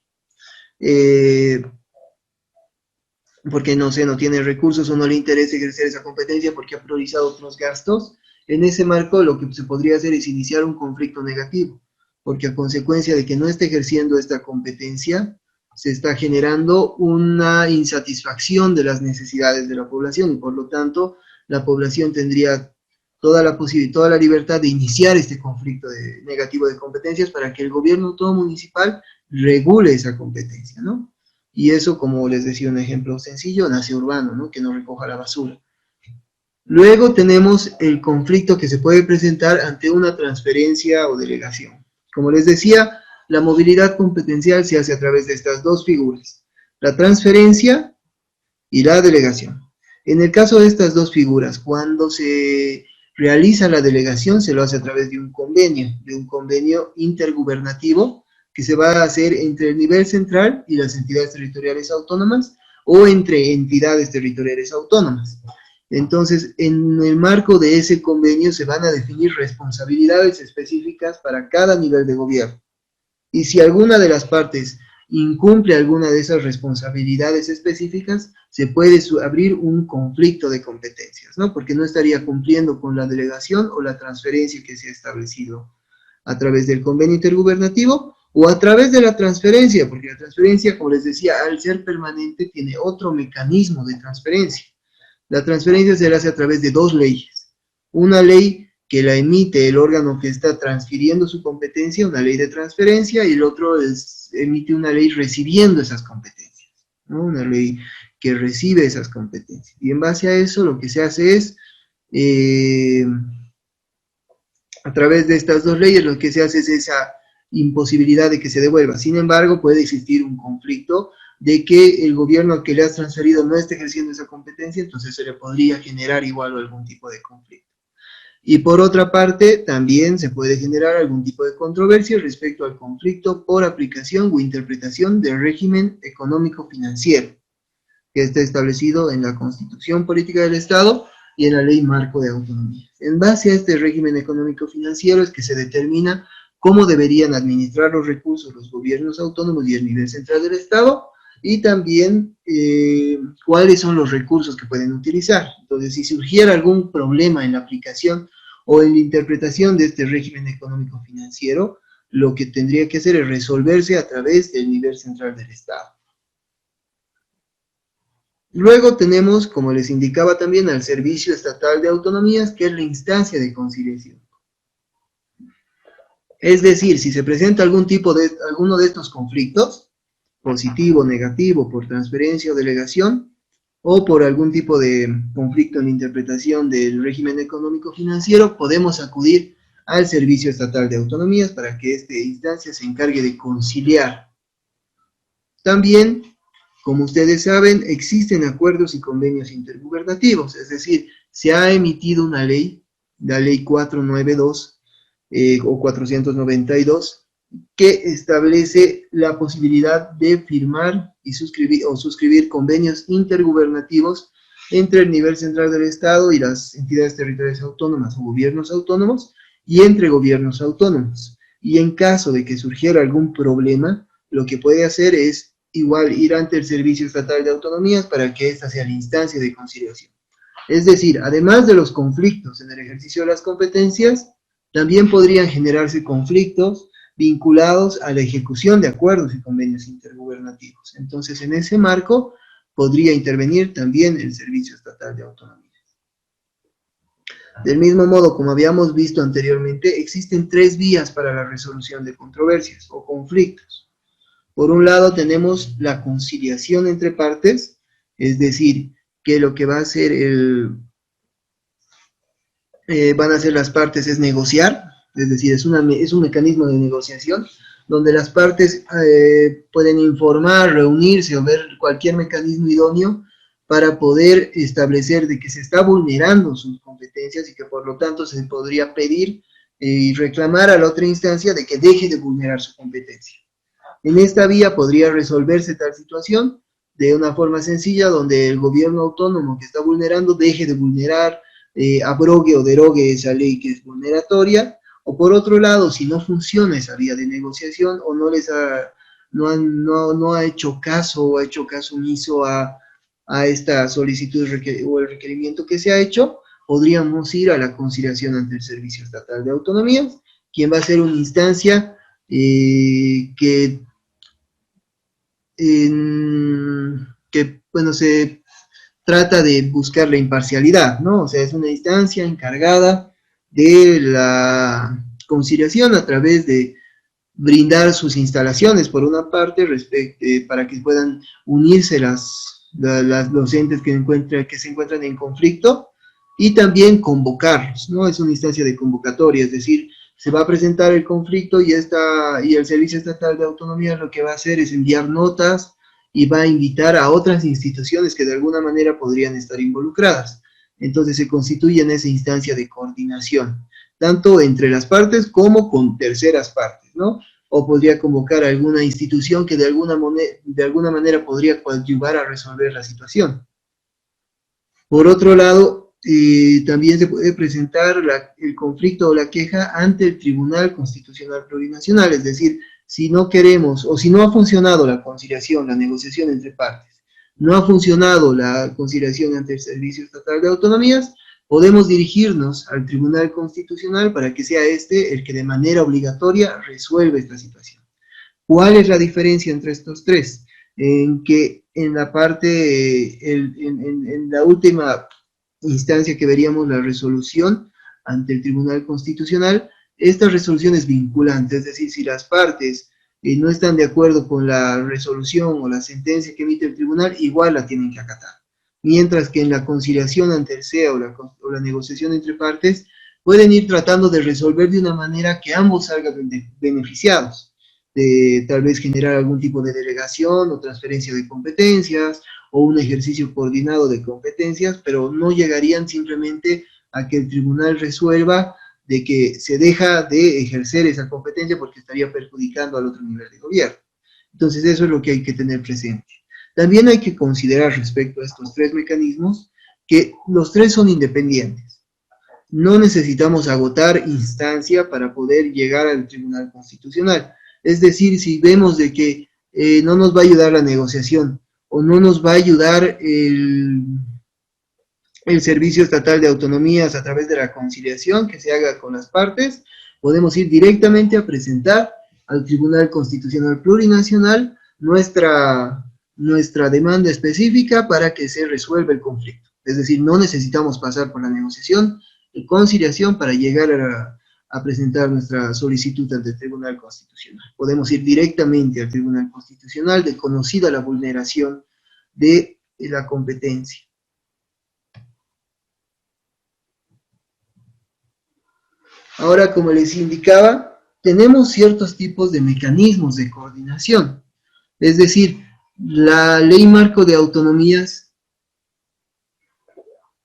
no sé, no tiene recursos o no le interesa ejercer esa competencia porque ha priorizado otros gastos. En ese marco lo que se podría hacer es iniciar un conflicto negativo, porque a consecuencia de que no esté ejerciendo esta competencia, se está generando una insatisfacción de las necesidades de la población, y por lo tanto la población tendría toda la libertad de iniciar este conflicto negativo de competencias para que el gobierno autónomo municipal regule esa competencia, ¿no? Y eso, como les decía, un ejemplo sencillo, nace urbano, ¿no? Que no recoja la basura. Luego tenemos el conflicto que se puede presentar ante una transferencia o delegación. Como les decía, la movilidad competencial se hace a través de estas dos figuras, la transferencia y la delegación. En el caso de estas dos figuras, cuando se realiza la delegación, se lo hace a través de un convenio intergubernativo que se va a hacer entre el nivel central y las entidades territoriales autónomas, o entre entidades territoriales autónomas. Entonces, en el marco de ese convenio se van a definir responsabilidades específicas para cada nivel de gobierno. Y si alguna de las partes incumple alguna de esas responsabilidades específicas, se puede abrir un conflicto de competencias, ¿no? Porque no estaría cumpliendo con la delegación o la transferencia que se ha establecido a través del convenio intergubernativo o a través de la transferencia, porque la transferencia, como les decía, al ser permanente, tiene otro mecanismo de transferencia. La transferencia se hace a través de dos leyes. Una ley que la emite el órgano que está transfiriendo su competencia, una ley de transferencia, y el otro emite una ley recibiendo esas competencias, ¿no? Una ley que recibe esas competencias. Y en base a eso lo que se hace es, a través de estas dos leyes, lo que se hace es esa imposibilidad de que se devuelva. Sin embargo, puede existir un conflicto de que el gobierno al que le has transferido no esté ejerciendo esa competencia, entonces se le podría generar igual algún tipo de conflicto. Y por otra parte, también se puede generar algún tipo de controversia respecto al conflicto por aplicación o interpretación del régimen económico-financiero, que está establecido en la Constitución Política del Estado y en la Ley Marco de Autonomía. En base a este régimen económico-financiero es que se determina cómo deberían administrar los recursos los gobiernos autónomos y el nivel central del Estado, y también cuáles son los recursos que pueden utilizar. Entonces, si surgiera algún problema en la aplicación o en la interpretación de este régimen económico-financiero, lo que tendría que hacer es resolverse a través del nivel central del Estado. Luego tenemos, como les indicaba también, al Servicio Estatal de Autonomías, que es la instancia de conciliación. Es decir, si se presenta alguno de estos conflictos, positivo, negativo, por transferencia o delegación, o por algún tipo de conflicto en interpretación del régimen económico-financiero, podemos acudir al Servicio Estatal de Autonomías para que esta instancia se encargue de conciliar. También, como ustedes saben, existen acuerdos y convenios intergubernativos, es decir, se ha emitido una ley, la ley 492 o 492, que establece la posibilidad de firmar y suscribir convenios intergubernativos entre el nivel central del Estado y las entidades territoriales autónomas o gobiernos autónomos, y entre gobiernos autónomos. Y en caso de que surgiera algún problema, lo que puede hacer es igual ir ante el Servicio Estatal de Autonomías para que esta sea la instancia de conciliación. Es decir, además de los conflictos en el ejercicio de las competencias, también podrían generarse conflictos vinculados a la ejecución de acuerdos y convenios intergubernativos. Entonces, en ese marco, podría intervenir también el Servicio Estatal de Autonomías. Del mismo modo, como habíamos visto anteriormente, existen 3 vías para la resolución de controversias o conflictos. Por un lado tenemos la conciliación entre partes, es decir, que lo que va a hacer van a hacer las partes es negociar, es decir, es un mecanismo de negociación, donde las partes pueden informar, reunirse o ver cualquier mecanismo idóneo para poder establecer de que se está vulnerando sus competencias y que por lo tanto se podría pedir y reclamar a la otra instancia de que deje de vulnerar su competencia. En esta vía podría resolverse tal situación de una forma sencilla, donde el gobierno autónomo que está vulnerando deje de vulnerar, abrogue o derogue esa ley que es vulneratoria, o por otro lado, si no funciona esa vía de negociación o no ha hecho caso o ha hecho caso omiso a esta solicitud o el requerimiento que se ha hecho, podríamos ir a la conciliación ante el Servicio Estatal de Autonomías, quien va a ser una instancia que bueno, se trata de buscar la imparcialidad, ¿no? O sea, es una instancia encargada de la conciliación a través de brindar sus instalaciones, por una parte, para que puedan unirse los entes que se encuentran en conflicto, y también convocarlos, ¿no? Es una instancia de convocatoria, es decir, se va a presentar el conflicto y el Servicio Estatal de Autonomía lo que va a hacer es enviar notas y va a invitar a otras instituciones que de alguna manera podrían estar involucradas. Entonces se constituye en esa instancia de coordinación, tanto entre las partes como con terceras partes, ¿no? O podría convocar a alguna institución que de alguna manera podría coadyuvar a resolver la situación. Por otro lado, también se puede presentar el conflicto o la queja ante el Tribunal Constitucional Plurinacional, es decir, si no queremos o si no ha funcionado la conciliación, la negociación entre partes, no ha funcionado la conciliación ante el Servicio Estatal de Autonomías, podemos dirigirnos al Tribunal Constitucional para que sea este el que de manera obligatoria resuelva esta situación. ¿Cuál es la diferencia entre estos tres? En que en la parte, en la última instancia que veríamos la resolución ante el Tribunal Constitucional, esta resolución es vinculante, es decir, si las partes no están de acuerdo con la resolución o la sentencia que emite el tribunal, igual la tienen que acatar. Mientras que en la conciliación ante el SEA o la negociación entre partes, pueden ir tratando de resolver de una manera que ambos salgan beneficiados, de tal vez generar algún tipo de delegación o transferencia de competencias, o un ejercicio coordinado de competencias, pero no llegarían simplemente a que el tribunal resuelva de que se deja de ejercer esa competencia porque estaría perjudicando al otro nivel de gobierno. Entonces eso es lo que hay que tener presente. También hay que considerar respecto a estos 3 mecanismos que los 3 son independientes. No necesitamos agotar instancia para poder llegar al Tribunal Constitucional. Es decir, si vemos de que no nos va a ayudar la negociación o no nos va a ayudar el Servicio Estatal de Autonomías a través de la conciliación que se haga con las partes, podemos ir directamente a presentar al Tribunal Constitucional Plurinacional nuestra demanda específica para que se resuelva el conflicto. Es decir, no necesitamos pasar por la negociación de conciliación para llegar a presentar nuestra solicitud ante el Tribunal Constitucional. Podemos ir directamente al Tribunal Constitucional de conocida la vulneración de la competencia. Ahora, como les indicaba, tenemos ciertos tipos de mecanismos de coordinación. Es decir, la Ley Marco de Autonomías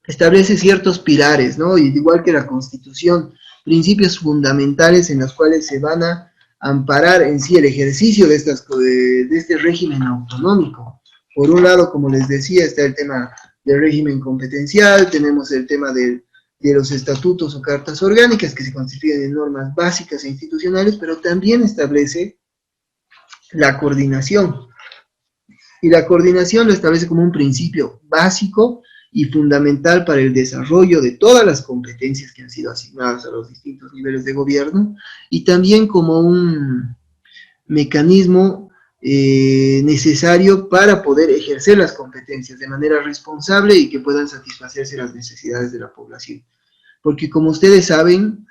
establece ciertos pilares, ¿no? Igual que la Constitución, principios fundamentales en los cuales se van a amparar en sí el ejercicio de este régimen autonómico. Por un lado, como les decía, está el tema del régimen competencial, tenemos el tema de los estatutos o cartas orgánicas que se constituyen en normas básicas e institucionales, pero también establece la coordinación. Y la coordinación lo establece como un principio básico y fundamental para el desarrollo de todas las competencias que han sido asignadas a los distintos niveles de gobierno, y también como un mecanismo necesario para poder ejercer las competencias de manera responsable y que puedan satisfacerse las necesidades de la población. Porque como ustedes saben,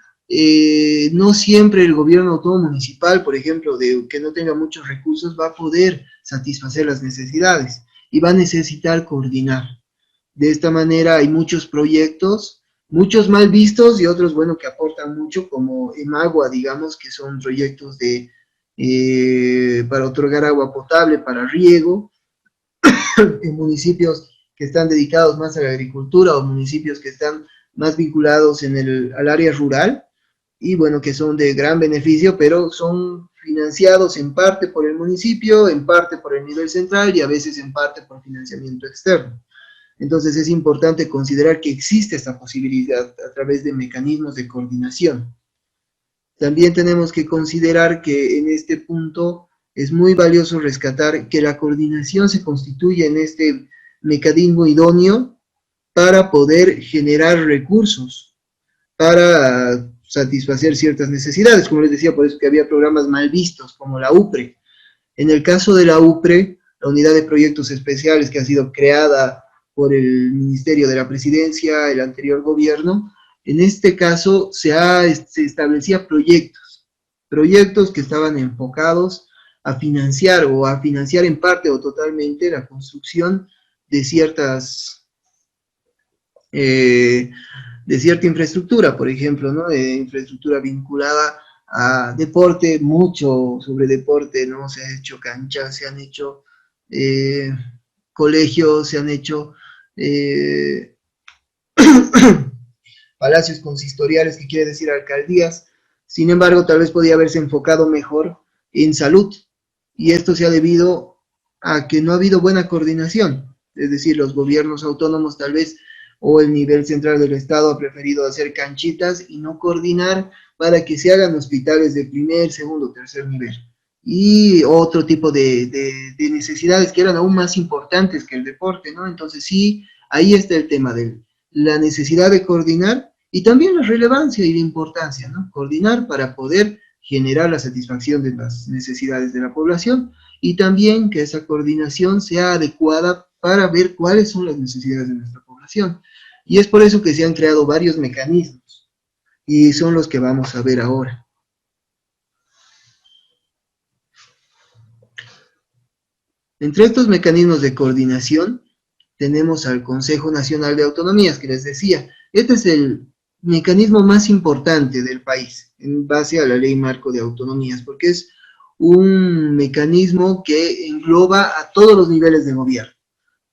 no siempre el gobierno autónomo municipal, por ejemplo, que no tenga muchos recursos, va a poder satisfacer las necesidades y va a necesitar coordinar. De esta manera hay muchos proyectos, muchos mal vistos y otros, bueno, que aportan mucho, como Emagua, digamos, que son proyectos para otorgar agua potable, para riego, en municipios que están dedicados más a la agricultura o municipios que están más vinculados al área rural, y bueno, que son de gran beneficio, pero son financiados en parte por el municipio, en parte por el nivel central y a veces en parte por financiamiento externo. Entonces es importante considerar que existe esta posibilidad a través de mecanismos de coordinación. También tenemos que considerar que en este punto es muy valioso rescatar que la coordinación se constituye en este mecanismo idóneo para poder generar recursos, para satisfacer ciertas necesidades, como les decía, por eso que había programas mal vistos, como la UPRE. En el caso de la UPRE, la Unidad de Proyectos Especiales, que ha sido creada por el Ministerio de la Presidencia, el anterior gobierno, en este caso se establecía proyectos que estaban enfocados a financiar en parte o totalmente la construcción de cierta infraestructura, por ejemplo, ¿no? Infraestructura vinculada a deporte, mucho sobre deporte, ¿no? Se han hecho canchas, se han hecho colegios, se han hecho palacios consistoriales, que quiere decir alcaldías. Sin embargo, tal vez podía haberse enfocado mejor en salud, y esto se ha debido a que no ha habido buena coordinación, es decir, los gobiernos autónomos tal vez, o el nivel central del Estado ha preferido hacer canchitas y no coordinar para que se hagan hospitales de primer, segundo, tercer nivel, y otro tipo de necesidades que eran aún más importantes que el deporte, ¿no? Entonces sí, ahí está el tema de la necesidad de coordinar y también la relevancia y la importancia, ¿no? Coordinar para poder generar la satisfacción de las necesidades de la población y también que esa coordinación sea adecuada para ver cuáles son las necesidades de nuestra población. Y es por eso que se han creado varios mecanismos y son los que vamos a ver ahora. Entre estos mecanismos de coordinación tenemos al Consejo Nacional de Autonomías, que les decía, este es el mecanismo más importante del país, en base a la Ley Marco de Autonomías, porque es un mecanismo que engloba a todos los niveles de gobierno,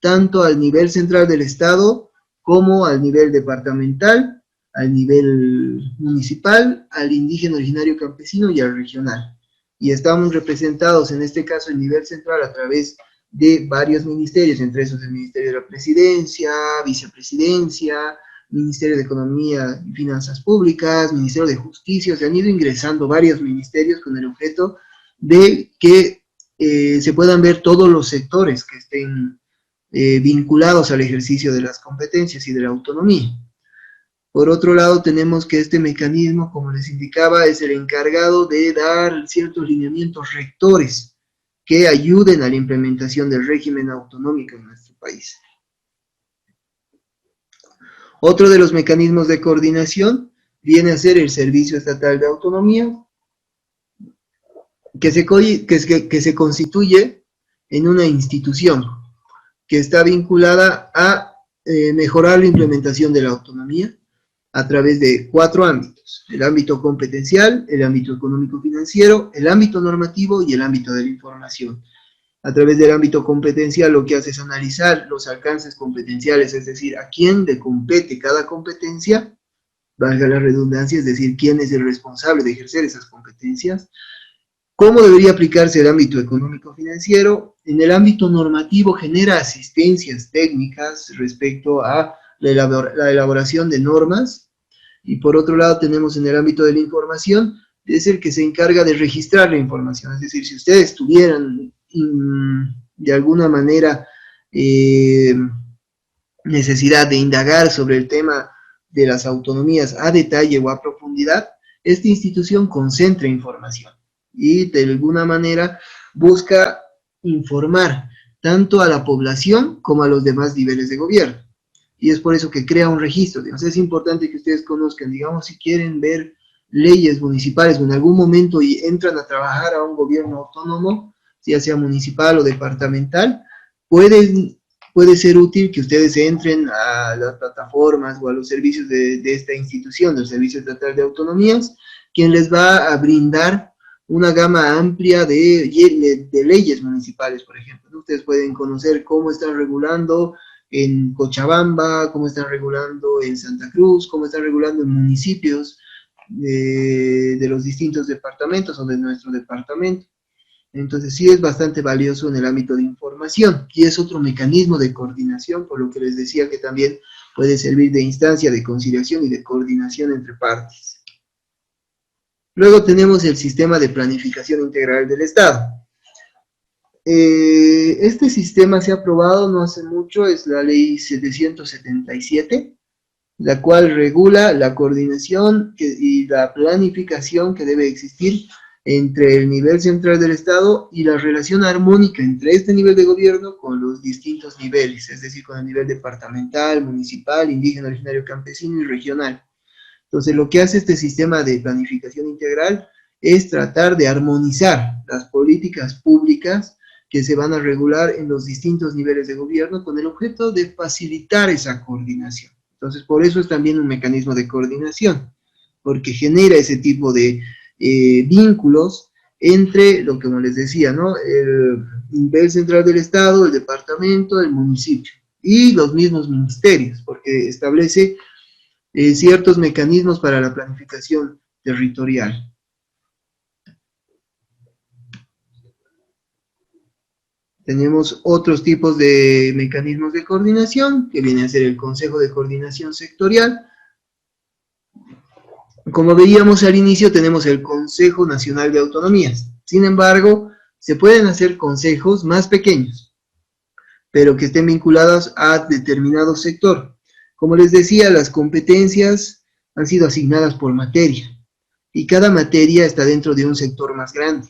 tanto al nivel central del Estado, como al nivel departamental, al nivel municipal, al indígena originario campesino y al regional. Y estamos representados en este caso en nivel central a través de varios ministerios, entre esos el Ministerio de la Presidencia, Vicepresidencia, Ministerio de Economía y Finanzas Públicas, Ministerio de Justicia. Se han ido ingresando varios ministerios con el objeto de que se puedan ver todos los sectores que estén vinculados al ejercicio de las competencias y de la autonomía. Por otro lado, tenemos que este mecanismo, como les indicaba, es el encargado de dar ciertos lineamientos rectores que ayuden a la implementación del régimen autonómico en nuestro país. Otro de los mecanismos de coordinación viene a ser el Servicio Estatal de Autonomía, que se constituye en una institución que está vinculada a mejorar la implementación de la autonomía a través de 4 ámbitos: el ámbito competencial, el ámbito económico-financiero, el ámbito normativo y el ámbito de la información. A través del ámbito competencial lo que hace es analizar los alcances competenciales, es decir, a quién le compete cada competencia, valga la redundancia, es decir, quién es el responsable de ejercer esas competencias. ¿Cómo debería aplicarse el ámbito económico-financiero? En el ámbito normativo genera asistencias técnicas respecto a la elaboración de normas, y por otro lado tenemos en el ámbito de la información, es el que se encarga de registrar la información, es decir, si ustedes tuvieran de alguna manera necesidad de indagar sobre el tema de las autonomías a detalle o a profundidad, esta institución concentra información y de alguna manera busca informar tanto a la población como a los demás niveles de gobierno. Y es por eso que crea un registro. Digamos, es importante que ustedes conozcan, digamos, si quieren ver leyes municipales o en algún momento y entran a trabajar a un gobierno autónomo, ya sea municipal o departamental, puede ser útil que ustedes entren a las plataformas o a los servicios de esta institución, del Servicio Estatal de Autonomías, quien les va a brindar una gama amplia de leyes municipales, por ejemplo. Ustedes pueden conocer cómo están regulando en Cochabamba, cómo están regulando en Santa Cruz, cómo están regulando en municipios de los distintos departamentos o de nuestro departamento. Entonces sí es bastante valioso en el ámbito de información, y es otro mecanismo de coordinación, por lo que les decía que también puede servir de instancia de conciliación y de coordinación entre partes. Luego tenemos el sistema de planificación integral del Estado. Este sistema se ha aprobado no hace mucho, es la ley 777, la cual regula la coordinación y la planificación que debe existir entre el nivel central del Estado y la relación armónica entre este nivel de gobierno con los distintos niveles, es decir, con el nivel departamental, municipal, indígena, originario, campesino y regional. Entonces, lo que hace este sistema de planificación integral es tratar de armonizar las políticas públicas que se van a regular en los distintos niveles de gobierno con el objeto de facilitar esa coordinación. Entonces, por eso es también un mecanismo de coordinación, porque genera ese tipo de vínculos entre lo que, como les decía, ¿no?, el nivel central del Estado, el departamento, el municipio y los mismos ministerios, porque establece ciertos mecanismos para la planificación territorial. Tenemos otros tipos de mecanismos de coordinación, que viene a ser el Consejo de Coordinación Sectorial. Como veíamos al inicio, tenemos el Consejo Nacional de Autonomías. Sin embargo, se pueden hacer consejos más pequeños, pero que estén vinculados a determinado sector. Como les decía, las competencias han sido asignadas por materia, y cada materia está dentro de un sector más grande.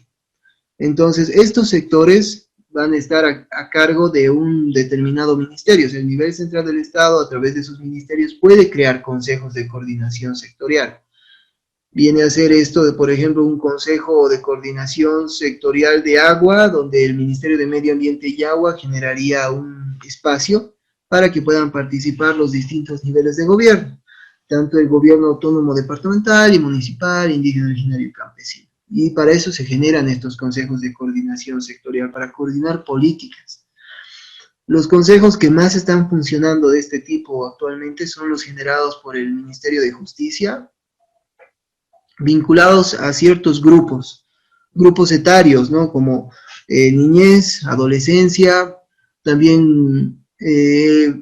Entonces, estos sectores van a estar a cargo de un determinado ministerio. O sea, el nivel central del Estado, a través de sus ministerios, puede crear consejos de coordinación sectorial. Viene a ser esto de, por ejemplo, un consejo de coordinación sectorial de agua, donde el Ministerio de Medio Ambiente y Agua generaría un espacio para que puedan participar los distintos niveles de gobierno, tanto el gobierno autónomo departamental y municipal, indígena, originario y campesino. Y para eso se generan estos consejos de coordinación sectorial, para coordinar políticas. Los consejos que más están funcionando de este tipo actualmente son los generados por el Ministerio de Justicia, vinculados a ciertos grupos etarios, ¿no?, como niñez, adolescencia, también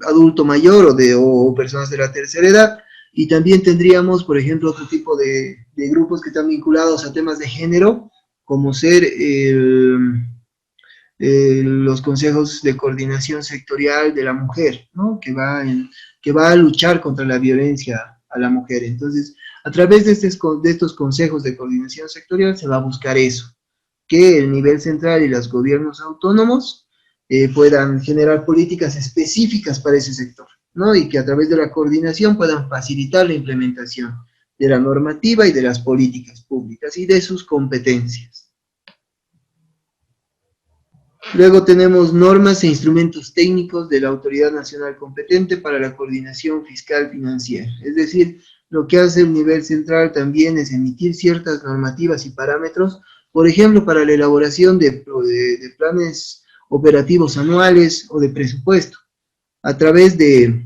adulto mayor o personas de la tercera edad, y también tendríamos, por ejemplo, otro tipo de grupos que están vinculados a temas de género, como ser los consejos de coordinación sectorial de la mujer, ¿no?, que va a luchar contra la violencia a la mujer. Entonces, a través de estos consejos de coordinación sectorial se va a buscar eso, que el nivel central y los gobiernos autónomos puedan generar políticas específicas para ese sector, ¿no? Y que a través de la coordinación puedan facilitar la implementación de la normativa y de las políticas públicas y de sus competencias. Luego tenemos normas e instrumentos técnicos de la Autoridad Nacional Competente para la Coordinación Fiscal Financiera. Es decir, lo que hace el nivel central también es emitir ciertas normativas y parámetros, por ejemplo, para la elaboración de planes operativos anuales o de presupuesto. A través de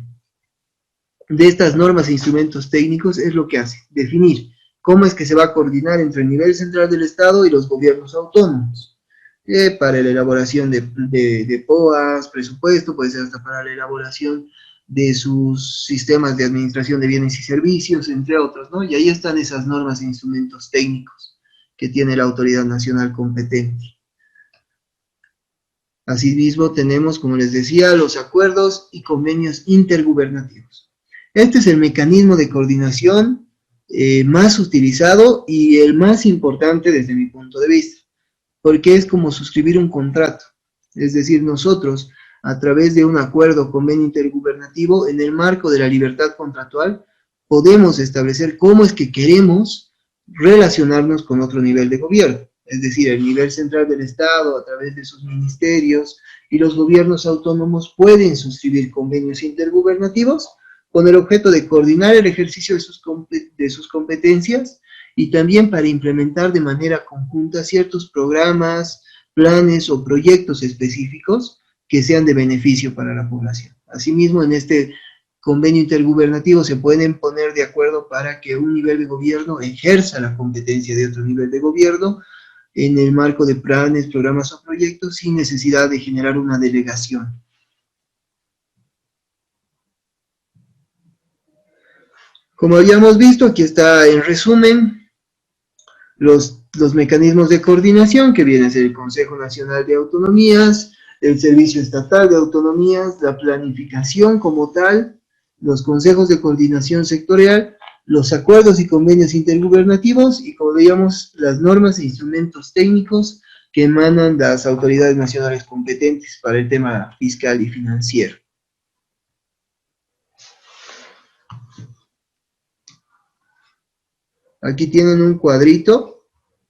estas normas e instrumentos técnicos es lo que hace, definir cómo es que se va a coordinar entre el nivel central del Estado y los gobiernos autónomos, para la elaboración de POAs, presupuesto, puede ser hasta para la elaboración de sus sistemas de administración de bienes y servicios, entre otros, ¿no? Y ahí están esas normas e instrumentos técnicos que tiene la Autoridad Nacional Competente. Asimismo tenemos, como les decía, los acuerdos y convenios intergubernativos. Este es el mecanismo de coordinación más utilizado y el más importante desde mi punto de vista, porque es como suscribir un contrato. Es decir, nosotros, a través de un acuerdo o convenio intergubernativo, en el marco de la libertad contractual, podemos establecer cómo es que queremos relacionarnos con otro nivel de gobierno. Es decir, el nivel central del Estado, a través de sus ministerios, y los gobiernos autónomos pueden suscribir convenios intergubernativos con el objeto de coordinar el ejercicio de sus competencias y también para implementar de manera conjunta ciertos programas, planes o proyectos específicos que sean de beneficio para la población. Asimismo, en este convenio intergubernativo se pueden poner de acuerdo para que un nivel de gobierno ejerza la competencia de otro nivel de gobierno en el marco de planes, programas o proyectos sin necesidad de generar una delegación. Como habíamos visto, aquí está en resumen los mecanismos de coordinación, que vienen a ser el Consejo Nacional de Autonomías, el Servicio Estatal de Autonomías, la planificación como tal, los consejos de coordinación sectorial, los acuerdos y convenios intergubernativos y, como veíamos, las normas e instrumentos técnicos que emanan las autoridades nacionales competentes para el tema fiscal y financiero. Aquí tienen un cuadrito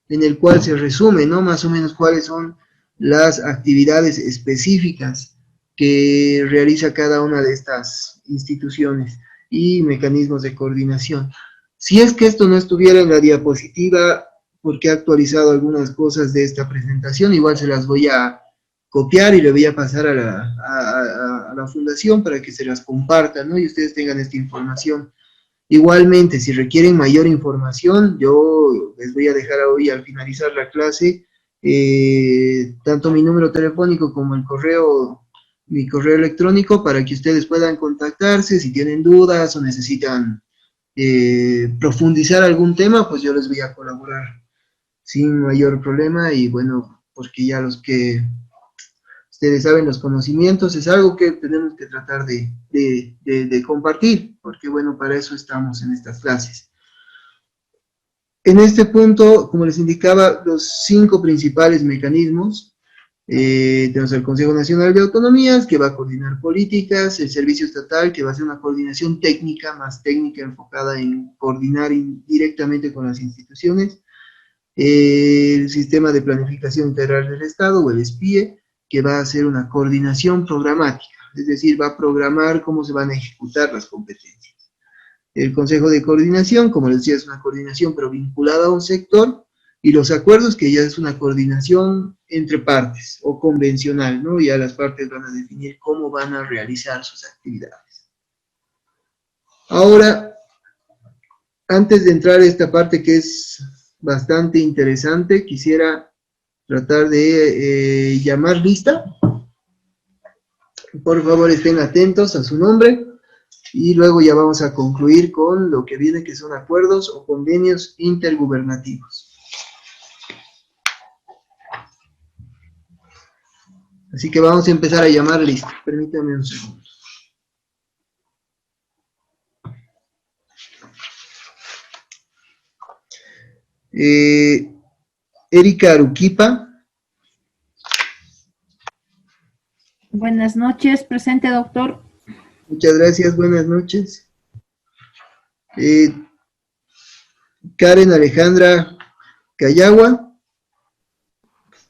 en el cual se resume, ¿no? Más o menos cuáles son las actividades específicas que realiza cada una de estas instituciones y mecanismos de coordinación. Si es que esto no estuviera en la diapositiva, porque he actualizado algunas cosas de esta presentación, igual se las voy a copiar y le voy a pasar a la fundación para que se las compartan, ¿no? Y ustedes tengan esta información. Igualmente, si requieren mayor información, yo les voy a dejar hoy al finalizar la clase tanto mi número telefónico como mi correo electrónico para que ustedes puedan contactarse si tienen dudas o necesitan profundizar algún tema, pues yo les voy a colaborar sin mayor problema. Y bueno, porque ya los que ustedes saben, los conocimientos es algo que tenemos que tratar de compartir, porque bueno, para eso estamos en estas clases. En este punto, como les indicaba, los 5 principales mecanismos, tenemos el Consejo Nacional de Autonomías, que va a coordinar políticas, el Servicio Estatal, que va a hacer una coordinación técnica, más técnica, enfocada en coordinar directamente con las instituciones, el Sistema de Planificación Integral del Estado, o el SPIE, que va a hacer una coordinación programática, es decir, va a programar cómo se van a ejecutar las competencias. El Consejo de Coordinación, como les decía, es una coordinación pero vinculada a un sector, y los acuerdos, que ya es una coordinación entre partes, o convencional, ¿no? Ya las partes van a definir cómo van a realizar sus actividades. Ahora, antes de entrar a esta parte que es bastante interesante, quisiera tratar de llamar lista. Por favor, estén atentos a su nombre. Y luego ya vamos a concluir con lo que viene, que son acuerdos o convenios intergubernativos. Así que vamos a empezar a llamar lista. Permítanme un segundo. Erika Aruquipa. Buenas noches, presente, doctor. Muchas gracias, buenas noches. Karen Alejandra Cayagua.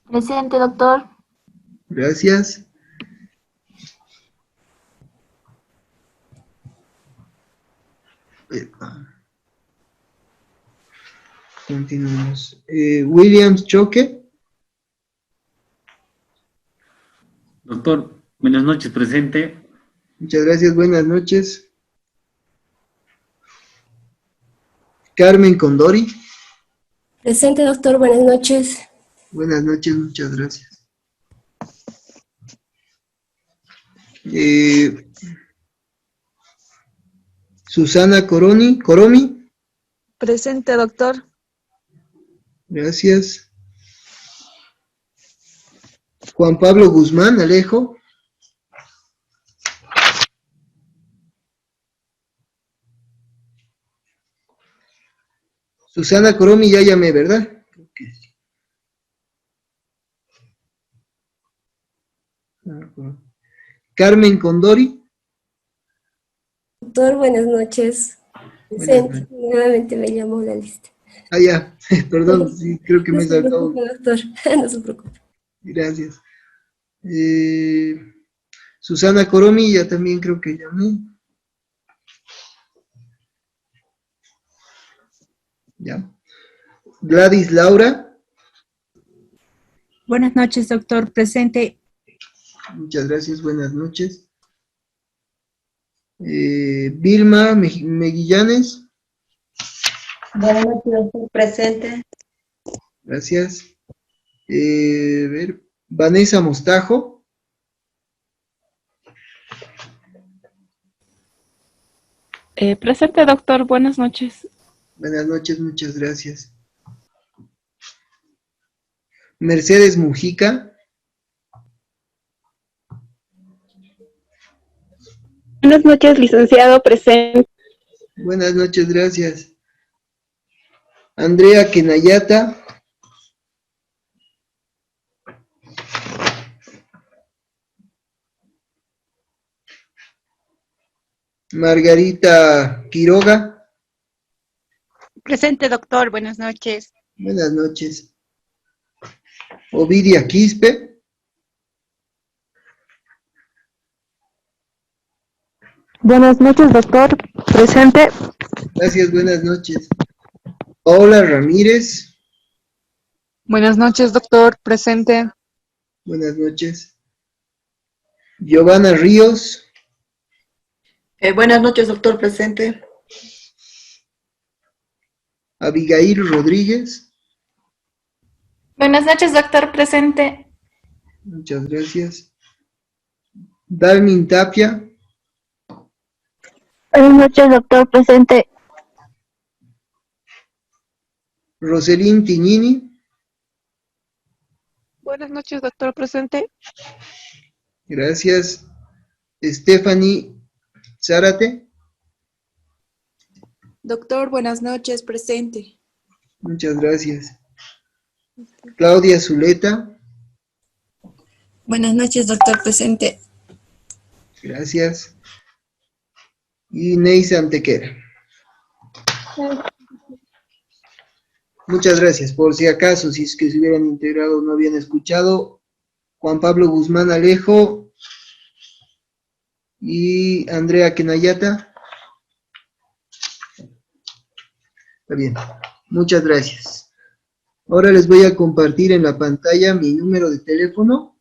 Presente, doctor. Gracias. Continuamos. Williams Choque. Doctor, buenas noches, presente. Muchas gracias, buenas noches. Carmen Condori. Presente, doctor, buenas noches. Buenas noches, muchas gracias. Susana Coromi. Presente, doctor. Gracias. Juan Pablo Guzmán Alejo. Susana Coromi, ya llamé, ¿verdad? Creo que sí. Carmen Condori. Doctor, buenas noches. Buenas Presente, noches. nuevamente me llamó la lista. Ah, ya, perdón, sí, creo que No me he se saltado. preocupe, doctor, no se preocupe. Gracias. Susana Coromi, ya también creo que llamé. Ya. Gladys Laura. Buenas noches, doctor. Presente. Muchas gracias, buenas noches. Vilma Meguillanes. Buenas noches, doctor. Presente. Gracias. Vanessa Mostajo. Presente, doctor. Buenas noches. Buenas noches, muchas gracias. Mercedes Mujica. Buenas noches, licenciado. Presente. Buenas noches, gracias. Andrea Kenayata. Margarita Quiroga. Presente, doctor. Buenas noches. Buenas noches. Ovidia Quispe. Buenas noches, doctor. Presente. Gracias, buenas noches. Paola Ramírez. Buenas noches, doctor. Presente. Buenas noches. Giovanna Ríos. Buenas noches, doctor, presente. Abigail Rodríguez. Buenas noches, doctor. Presente. Muchas gracias. Dalmin Tapia. Buenas noches, doctor. Presente. Roselín Tignini. Buenas noches, doctor. Presente. Gracias. Stephanie Zárate. Doctor, buenas noches. Presente. Muchas gracias. Claudia Zuleta. Buenas noches, doctor. Presente. Gracias. Y Neisa Antequera. Muchas gracias. Por si acaso, si es que se hubieran integrado o no habían escuchado, Juan Pablo Guzmán Alejo y Andrea Kenayata. Está bien. Muchas gracias. Ahora les voy a compartir en la pantalla mi número de teléfono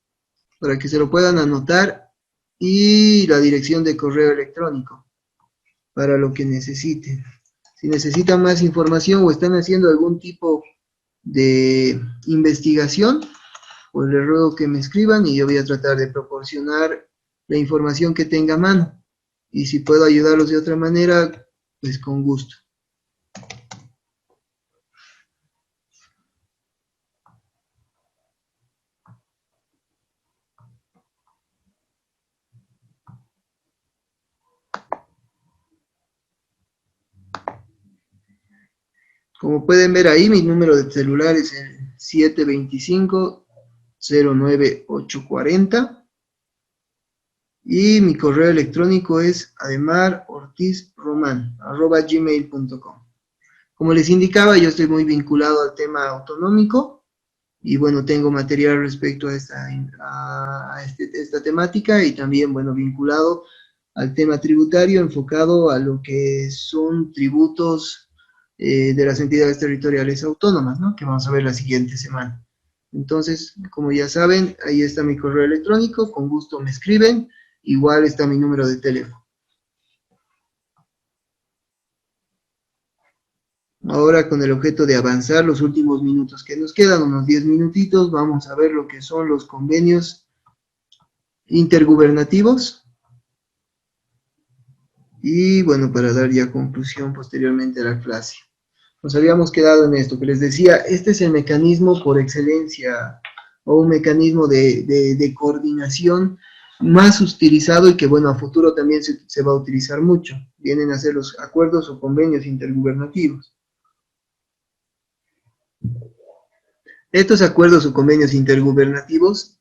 para que se lo puedan anotar y la dirección de correo electrónico para lo que necesiten. Si necesitan más información o están haciendo algún tipo de investigación, pues les ruego que me escriban y yo voy a tratar de proporcionar la información que tenga a mano. Y si puedo ayudarlos de otra manera, pues con gusto. Como pueden ver ahí, mi número de celular es el 725-09840. Y mi correo electrónico es ademarortizroman@gmail.com. Como les indicaba, yo estoy muy vinculado al tema autonómico y bueno, tengo material respecto a esta temática y también, bueno, vinculado al tema tributario, enfocado a lo que son tributos de las entidades territoriales autónomas, ¿no? Que vamos a ver la siguiente semana. Entonces, como ya saben, ahí está mi correo electrónico, con gusto me escriben. Igual está mi número de teléfono. Ahora, con el objeto de avanzar los últimos minutos que nos quedan, unos 10 minutitos, vamos a ver lo que son los convenios intergubernativos. Y bueno, para dar ya conclusión posteriormente a la clase. Nos habíamos quedado en esto que les decía, este es el mecanismo por excelencia, o un mecanismo de coordinación más utilizado y que, bueno, a futuro también se va a utilizar mucho. Vienen a ser los acuerdos o convenios intergubernativos. Estos acuerdos o convenios intergubernativos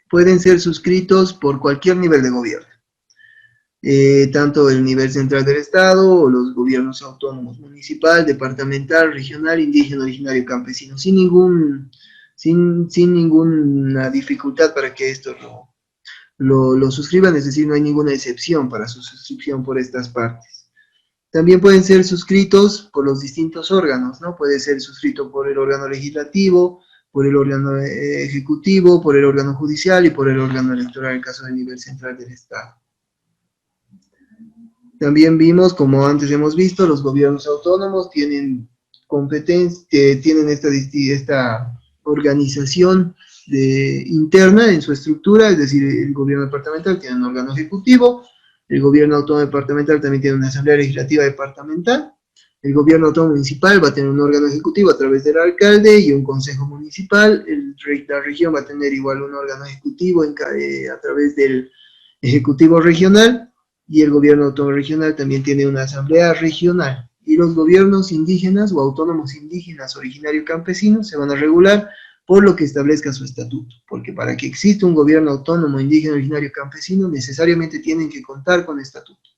pueden ser suscritos por cualquier nivel de gobierno. Tanto el nivel central del Estado o los gobiernos autónomos, municipal, departamental, regional, indígena, originario, campesino, sin ninguna dificultad para que esto lo suscriban, es decir, no hay ninguna excepción para su suscripción por estas partes. También pueden ser suscritos por los distintos órganos, ¿no? Puede ser suscrito por el órgano legislativo, por el órgano ejecutivo, por el órgano judicial y por el órgano electoral, en el caso del nivel central del Estado. También vimos, como antes hemos visto, los gobiernos autónomos tienen competencia, tienen esta organización interna en su estructura, es decir, el gobierno departamental tiene un órgano ejecutivo, el gobierno autónomo departamental también tiene una asamblea legislativa departamental, el gobierno autónomo municipal va a tener un órgano ejecutivo a través del alcalde y un consejo municipal, la región va a tener igual un órgano ejecutivo a través del ejecutivo regional, y el gobierno autónomo regional también tiene una asamblea regional, y los gobiernos indígenas o autónomos indígenas originarios campesinos se van a regular por lo que establezca su estatuto, porque para que exista un gobierno autónomo indígena originario campesino necesariamente tienen que contar con estatuto,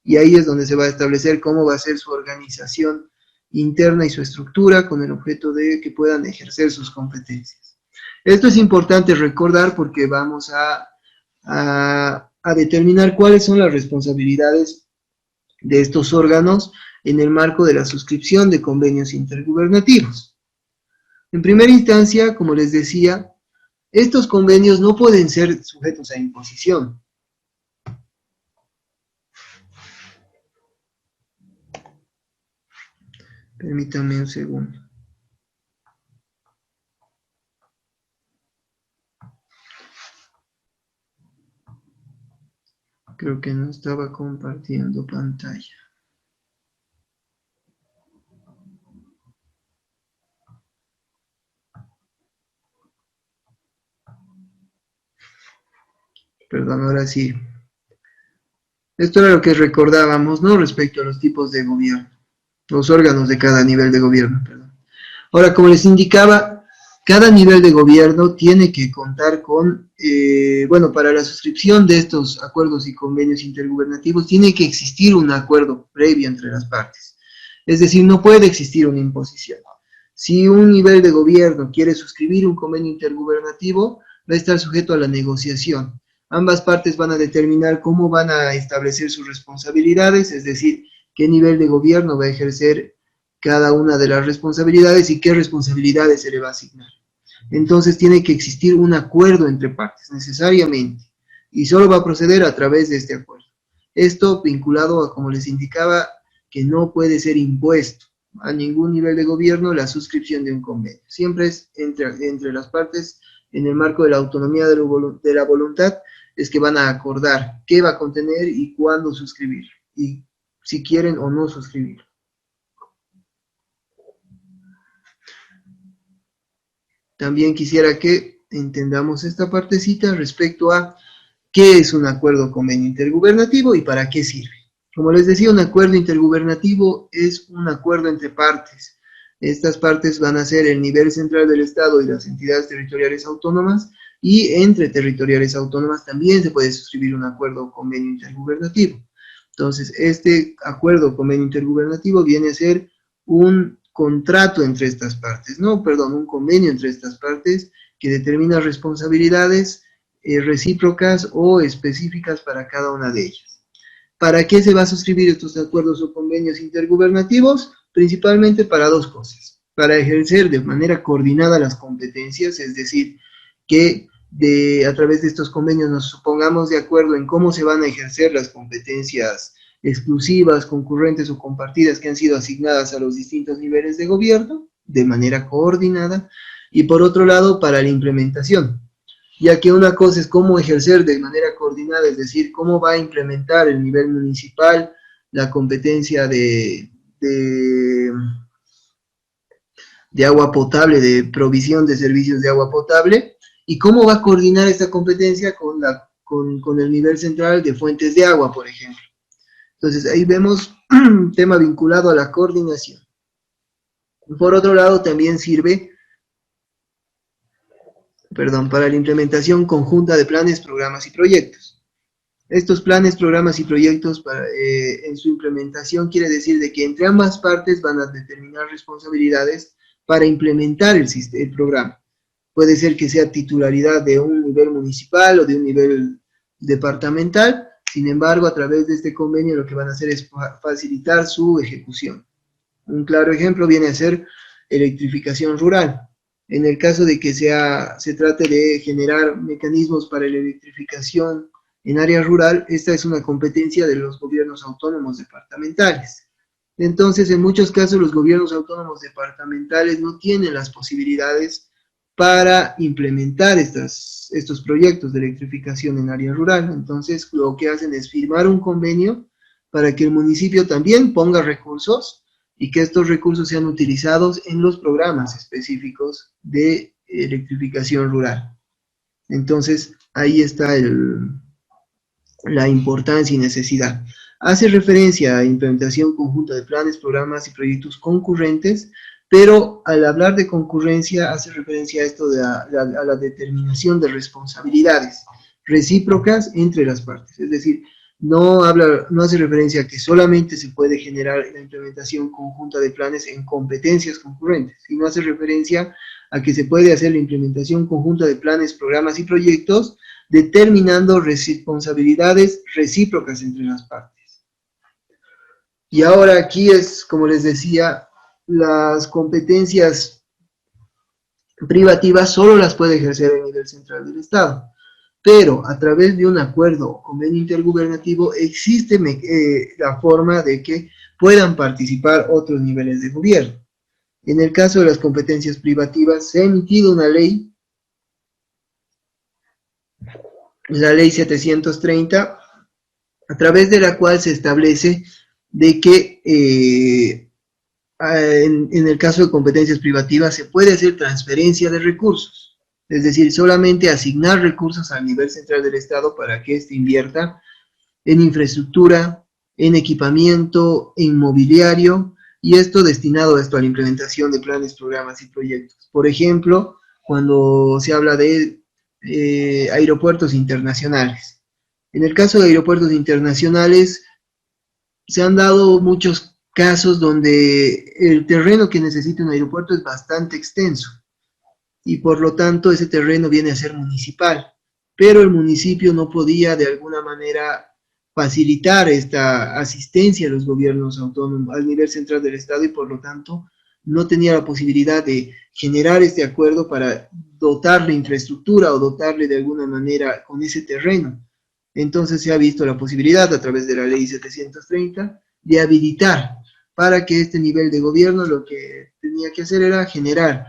y ahí es donde se va a establecer cómo va a ser su organización interna y su estructura con el objeto de que puedan ejercer sus competencias. Esto es importante recordar porque vamos a determinar cuáles son las responsabilidades de estos órganos en el marco de la suscripción de convenios intergubernativos. En primera instancia, como les decía, estos convenios no pueden ser sujetos a imposición. Permítanme un segundo. Creo que no estaba compartiendo pantalla. Perdón, ahora sí. Esto era lo que recordábamos, ¿no? Respecto a los tipos de gobierno. Los órganos de cada nivel de gobierno, perdón. Ahora, como les indicaba, cada nivel de gobierno tiene que contar con, bueno, para la suscripción de estos acuerdos y convenios intergubernativos tiene que existir un acuerdo previo entre las partes. Es decir, no puede existir una imposición. Si un nivel de gobierno quiere suscribir un convenio intergubernativo, va a estar sujeto a la negociación. Ambas partes van a determinar cómo van a establecer sus responsabilidades, es decir, qué nivel de gobierno va a ejercer cada una de las responsabilidades y qué responsabilidades se le va a asignar. Entonces tiene que existir un acuerdo entre partes, necesariamente, y solo va a proceder a través de este acuerdo. Esto vinculado a, como les indicaba, que no puede ser impuesto a ningún nivel de gobierno la suscripción de un convenio. Siempre es entre las partes, en el marco de la autonomía de la voluntad, es que van a acordar qué va a contener y cuándo suscribir, y si quieren o no suscribir. También quisiera que entendamos esta partecita respecto a qué es un acuerdo o convenio intergubernativo y para qué sirve. Como les decía, un acuerdo intergubernativo es un acuerdo entre partes Estas partes van a ser el nivel central del Estado y las entidades territoriales autónomas, y entre territoriales autónomas también se puede suscribir un acuerdo o convenio intergubernativo. Entonces, este acuerdo o convenio intergubernativo viene a ser un contrato entre estas partes, un convenio entre estas partes que determina responsabilidades recíprocas o específicas para cada una de ellas. ¿Para qué se va a suscribir estos acuerdos o convenios intergubernativos? Principalmente para dos cosas: para ejercer de manera coordinada las competencias, es decir, que a través de estos convenios nos pongamos de acuerdo en cómo se van a ejercer las competencias exclusivas, concurrentes o compartidas que han sido asignadas a los distintos niveles de gobierno, de manera coordinada, y por otro lado, para la implementación, ya que una cosa es cómo ejercer de manera coordinada, es decir, cómo va a implementar el nivel municipal la competencia de agua potable, de provisión de servicios de agua potable, y cómo va a coordinar esta competencia con el nivel central de fuentes de agua, por ejemplo. Entonces, ahí vemos un tema vinculado a la coordinación. Por otro lado, también sirve, para la implementación conjunta de planes, programas y proyectos. Estos planes, programas y proyectos en su implementación quiere decir de que entre ambas partes van a determinar responsabilidades para implementar el programa. Puede ser que sea titularidad de un nivel municipal o de un nivel departamental. Sin embargo, a través de este convenio lo que van a hacer es facilitar su ejecución. Un claro ejemplo viene a ser electrificación rural. En el caso de que se trate de generar mecanismos para la electrificación en área rural, esta es una competencia de los gobiernos autónomos departamentales. Entonces, en muchos casos, los gobiernos autónomos departamentales no tienen las posibilidades para implementar estos proyectos de electrificación en área rural. Entonces, lo que hacen es firmar un convenio para que el municipio también ponga recursos y que estos recursos sean utilizados en los programas específicos de electrificación rural. Entonces, ahí está la importancia y necesidad. Hace referencia a implementación conjunta de planes, programas y proyectos concurrentes, pero al hablar de concurrencia hace referencia a esto a la determinación de responsabilidades recíprocas entre las partes. Es decir, no hace referencia a que solamente se puede generar la implementación conjunta de planes en competencias concurrentes, sino hace referencia a que se puede hacer la implementación conjunta de planes, programas y proyectos determinando responsabilidades recíprocas entre las partes. Y ahora aquí es, como les decía, las competencias privativas solo las puede ejercer el nivel central del Estado, pero a través de un acuerdo o convenio intergubernativo existe la forma de que puedan participar otros niveles de gobierno. En el caso de las competencias privativas se ha emitido una ley, la ley 730, a través de la cual se establece de que en el caso de competencias privativas se puede hacer transferencia de recursos, es decir, solamente asignar recursos al nivel central del Estado para que éste invierta en infraestructura, en equipamiento, en mobiliario, y esto destinado a la implementación de planes, programas y proyectos. Por ejemplo, cuando se habla de aeropuertos internacionales. En el caso de aeropuertos internacionales, se han dado muchos casos donde el terreno que necesita un aeropuerto es bastante extenso y por lo tanto ese terreno viene a ser municipal, pero el municipio no podía de alguna manera facilitar esta asistencia a los gobiernos autónomos al nivel central del Estado y por lo tanto no tenía la posibilidad de generar este acuerdo para dotarle infraestructura o dotarle de alguna manera con ese terreno. Entonces se ha visto la posibilidad a través de la ley 730 de habilitar para que este nivel de gobierno lo que tenía que hacer era generar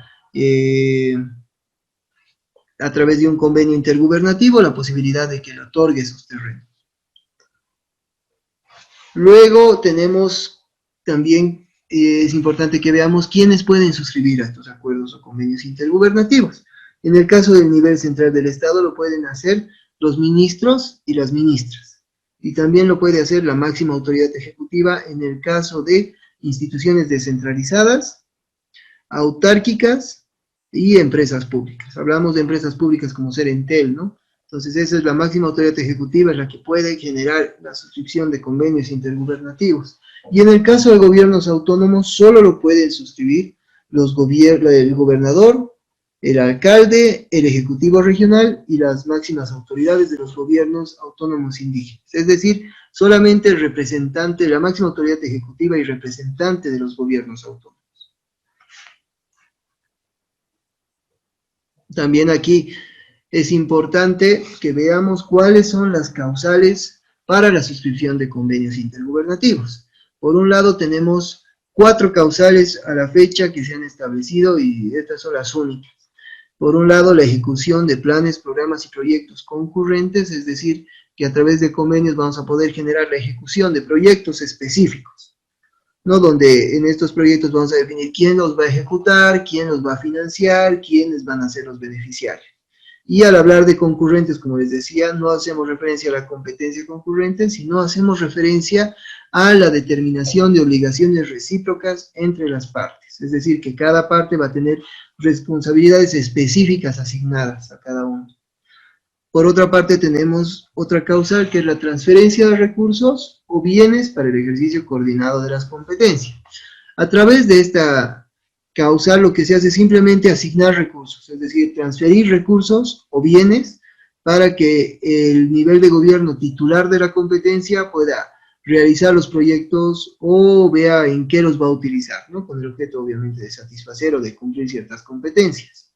a través de un convenio intergubernativo la posibilidad de que le otorgue esos terrenos. Luego tenemos también, es importante que veamos quiénes pueden suscribir a estos acuerdos o convenios intergubernativos. En el caso del nivel central del Estado lo pueden hacer los ministros y las ministras. Y también lo puede hacer la máxima autoridad ejecutiva en el caso de instituciones descentralizadas autárquicas y empresas públicas. Hablamos de empresas públicas como ser Entel, ¿no? Entonces esa es la máxima autoridad ejecutiva, es la que puede generar la suscripción de convenios intergubernativos. Y en el caso de gobiernos autónomos, solo lo pueden suscribir el gobernador, el alcalde, el ejecutivo regional y las máximas autoridades de los gobiernos autónomos indígenas. Es decir, solamente el representante, la máxima autoridad ejecutiva y representante de los gobiernos autónomos. También aquí es importante que veamos cuáles son las causales para la suscripción de convenios intergubernativos. Por un lado tenemos 4 causales a la fecha que se han establecido y estas son las únicas. Por un lado, la ejecución de planes, programas y proyectos concurrentes, es decir, que a través de convenios vamos a poder generar la ejecución de proyectos específicos, ¿no? Donde en estos proyectos vamos a definir quién los va a ejecutar, quién los va a financiar, quiénes van a ser los beneficiarios. Y al hablar de concurrentes, como les decía, no hacemos referencia a la competencia concurrente, sino hacemos referencia a la determinación de obligaciones recíprocas entre las partes. Es decir, que cada parte va a tener responsabilidades específicas asignadas a cada uno. Por otra parte, tenemos otra causal que es la transferencia de recursos o bienes para el ejercicio coordinado de las competencias. A través de esta causal lo que se hace es simplemente asignar recursos, es decir, transferir recursos o bienes para que el nivel de gobierno titular de la competencia pueda realizar los proyectos o vea en qué los va a utilizar, ¿no? Con el objeto obviamente de satisfacer o de cumplir ciertas competencias.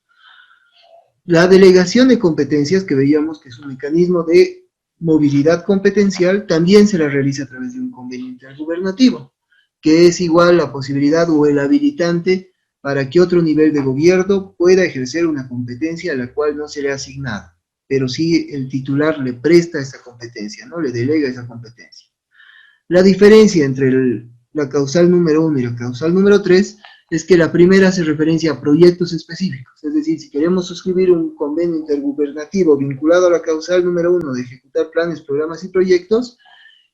La delegación de competencias, que veíamos que es un mecanismo de movilidad competencial, también se la realiza a través de un convenio intergubernativo, que es igual la posibilidad o el habilitante para que otro nivel de gobierno pueda ejercer una competencia a la cual no se le ha asignado, pero sí el titular le presta esa competencia, ¿no? Le delega esa competencia. La diferencia entre la causal número 1 y la causal número 3 es que la primera hace referencia a proyectos específicos, es decir, si queremos suscribir un convenio intergubernativo vinculado a la causal número 1 de ejecutar planes, programas y proyectos,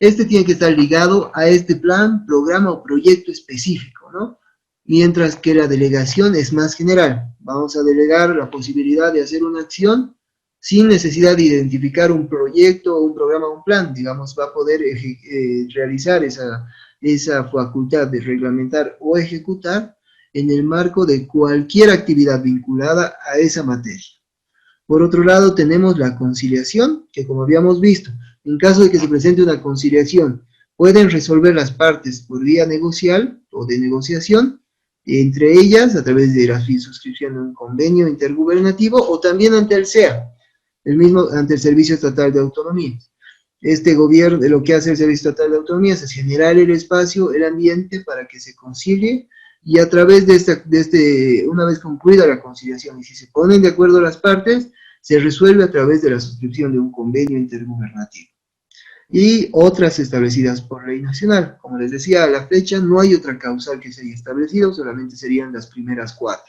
este tiene que estar ligado a este plan, programa o proyecto específico, ¿no? Mientras que la delegación es más general. Vamos a delegar la posibilidad de hacer una acción sin necesidad de identificar un proyecto, un programa o un plan. Digamos, va a poder realizar esa facultad de reglamentar o ejecutar en el marco de cualquier actividad vinculada a esa materia. Por otro lado, tenemos la conciliación, que como habíamos visto, en caso de que se presente una conciliación, pueden resolver las partes por vía negocial o de negociación, entre ellas a través de la suscripción de un convenio intergubernativo o también ante el SEA, ante el Servicio Estatal de Autonomía. Este gobierno, lo que hace el Servicio Estatal de Autonomía es generar el espacio, el ambiente para que se concilie, y a través de una vez concluida la conciliación, y si se ponen de acuerdo las partes, se resuelve a través de la suscripción de un convenio intergubernativo. Y otras establecidas por ley nacional. Como les decía, a la fecha no hay otra causal que se haya establecido, solamente serían las primeras 4.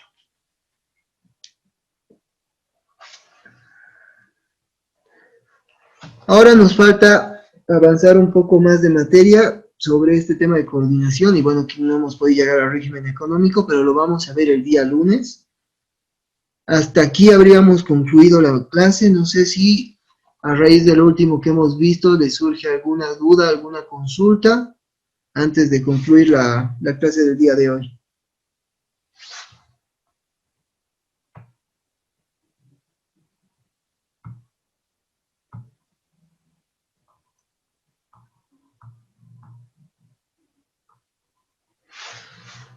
Ahora nos falta avanzar un poco más de materia sobre este tema de coordinación, y bueno, que no hemos podido llegar al régimen económico, pero lo vamos a ver el día lunes. Hasta aquí habríamos concluido la clase. No sé si a raíz de lo último que hemos visto les surge alguna duda, alguna consulta, antes de concluir la clase del día de hoy.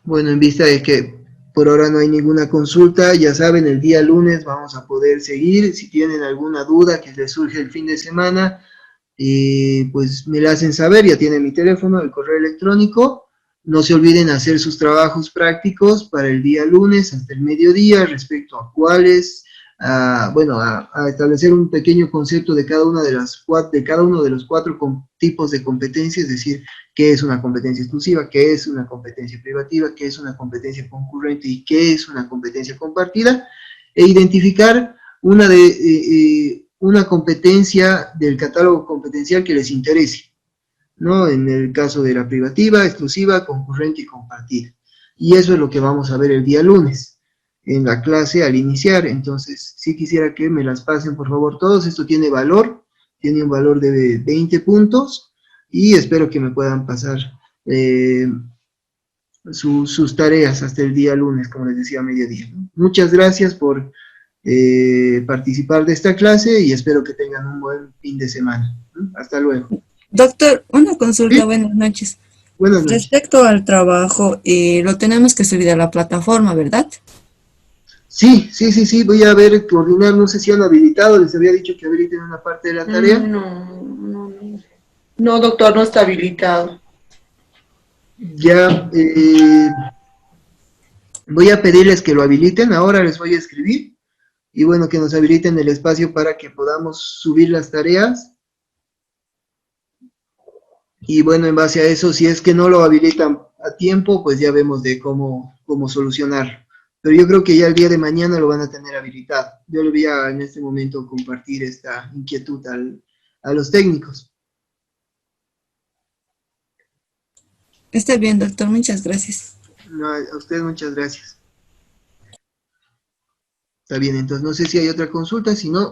Bueno, en vista de que por ahora no hay ninguna consulta, ya saben, el día lunes vamos a poder seguir. Si tienen alguna duda que les surge el fin de semana, pues me la hacen saber, ya tienen mi teléfono, el correo electrónico. No se olviden hacer sus trabajos prácticos para el día lunes hasta el mediodía respecto a cuáles, a establecer un pequeño concepto de cada uno de los 4 tipos de competencia, es decir, qué es una competencia exclusiva, qué es una competencia privativa, qué es una competencia concurrente y qué es una competencia compartida, e identificar una competencia del catálogo competencial que les interese, ¿no? En el caso de la privativa, exclusiva, concurrente y compartida. Y eso es lo que vamos a ver el día lunes en la clase al iniciar. Entonces, sí quisiera que me las pasen, por favor, todos. Esto tiene valor, tiene un valor de 20 puntos, y espero que me puedan pasar sus tareas hasta el día lunes, como les decía, a mediodía, ¿no? Muchas gracias por participar de esta clase y espero que tengan un buen fin de semana, ¿no? Hasta luego. Doctor, una consulta, ¿Sí? buenas noches. Buenas noches. Respecto al trabajo, lo tenemos que subir a la plataforma, ¿verdad? Sí, voy a ver, coordinar, no sé si han habilitado, les había dicho que habiliten una parte de la tarea. No, doctor, no está habilitado. Ya, voy a pedirles que lo habiliten, ahora les voy a escribir, y bueno, que nos habiliten el espacio para que podamos subir las tareas. Y bueno, en base a eso, si es que no lo habilitan a tiempo, pues ya vemos de cómo solucionar. Pero yo creo que ya el día de mañana lo van a tener habilitado. Yo le voy a en este momento compartir esta inquietud a los técnicos. Está bien, doctor, muchas gracias. No, a usted muchas gracias. Está bien, entonces no sé si hay otra consulta, si no...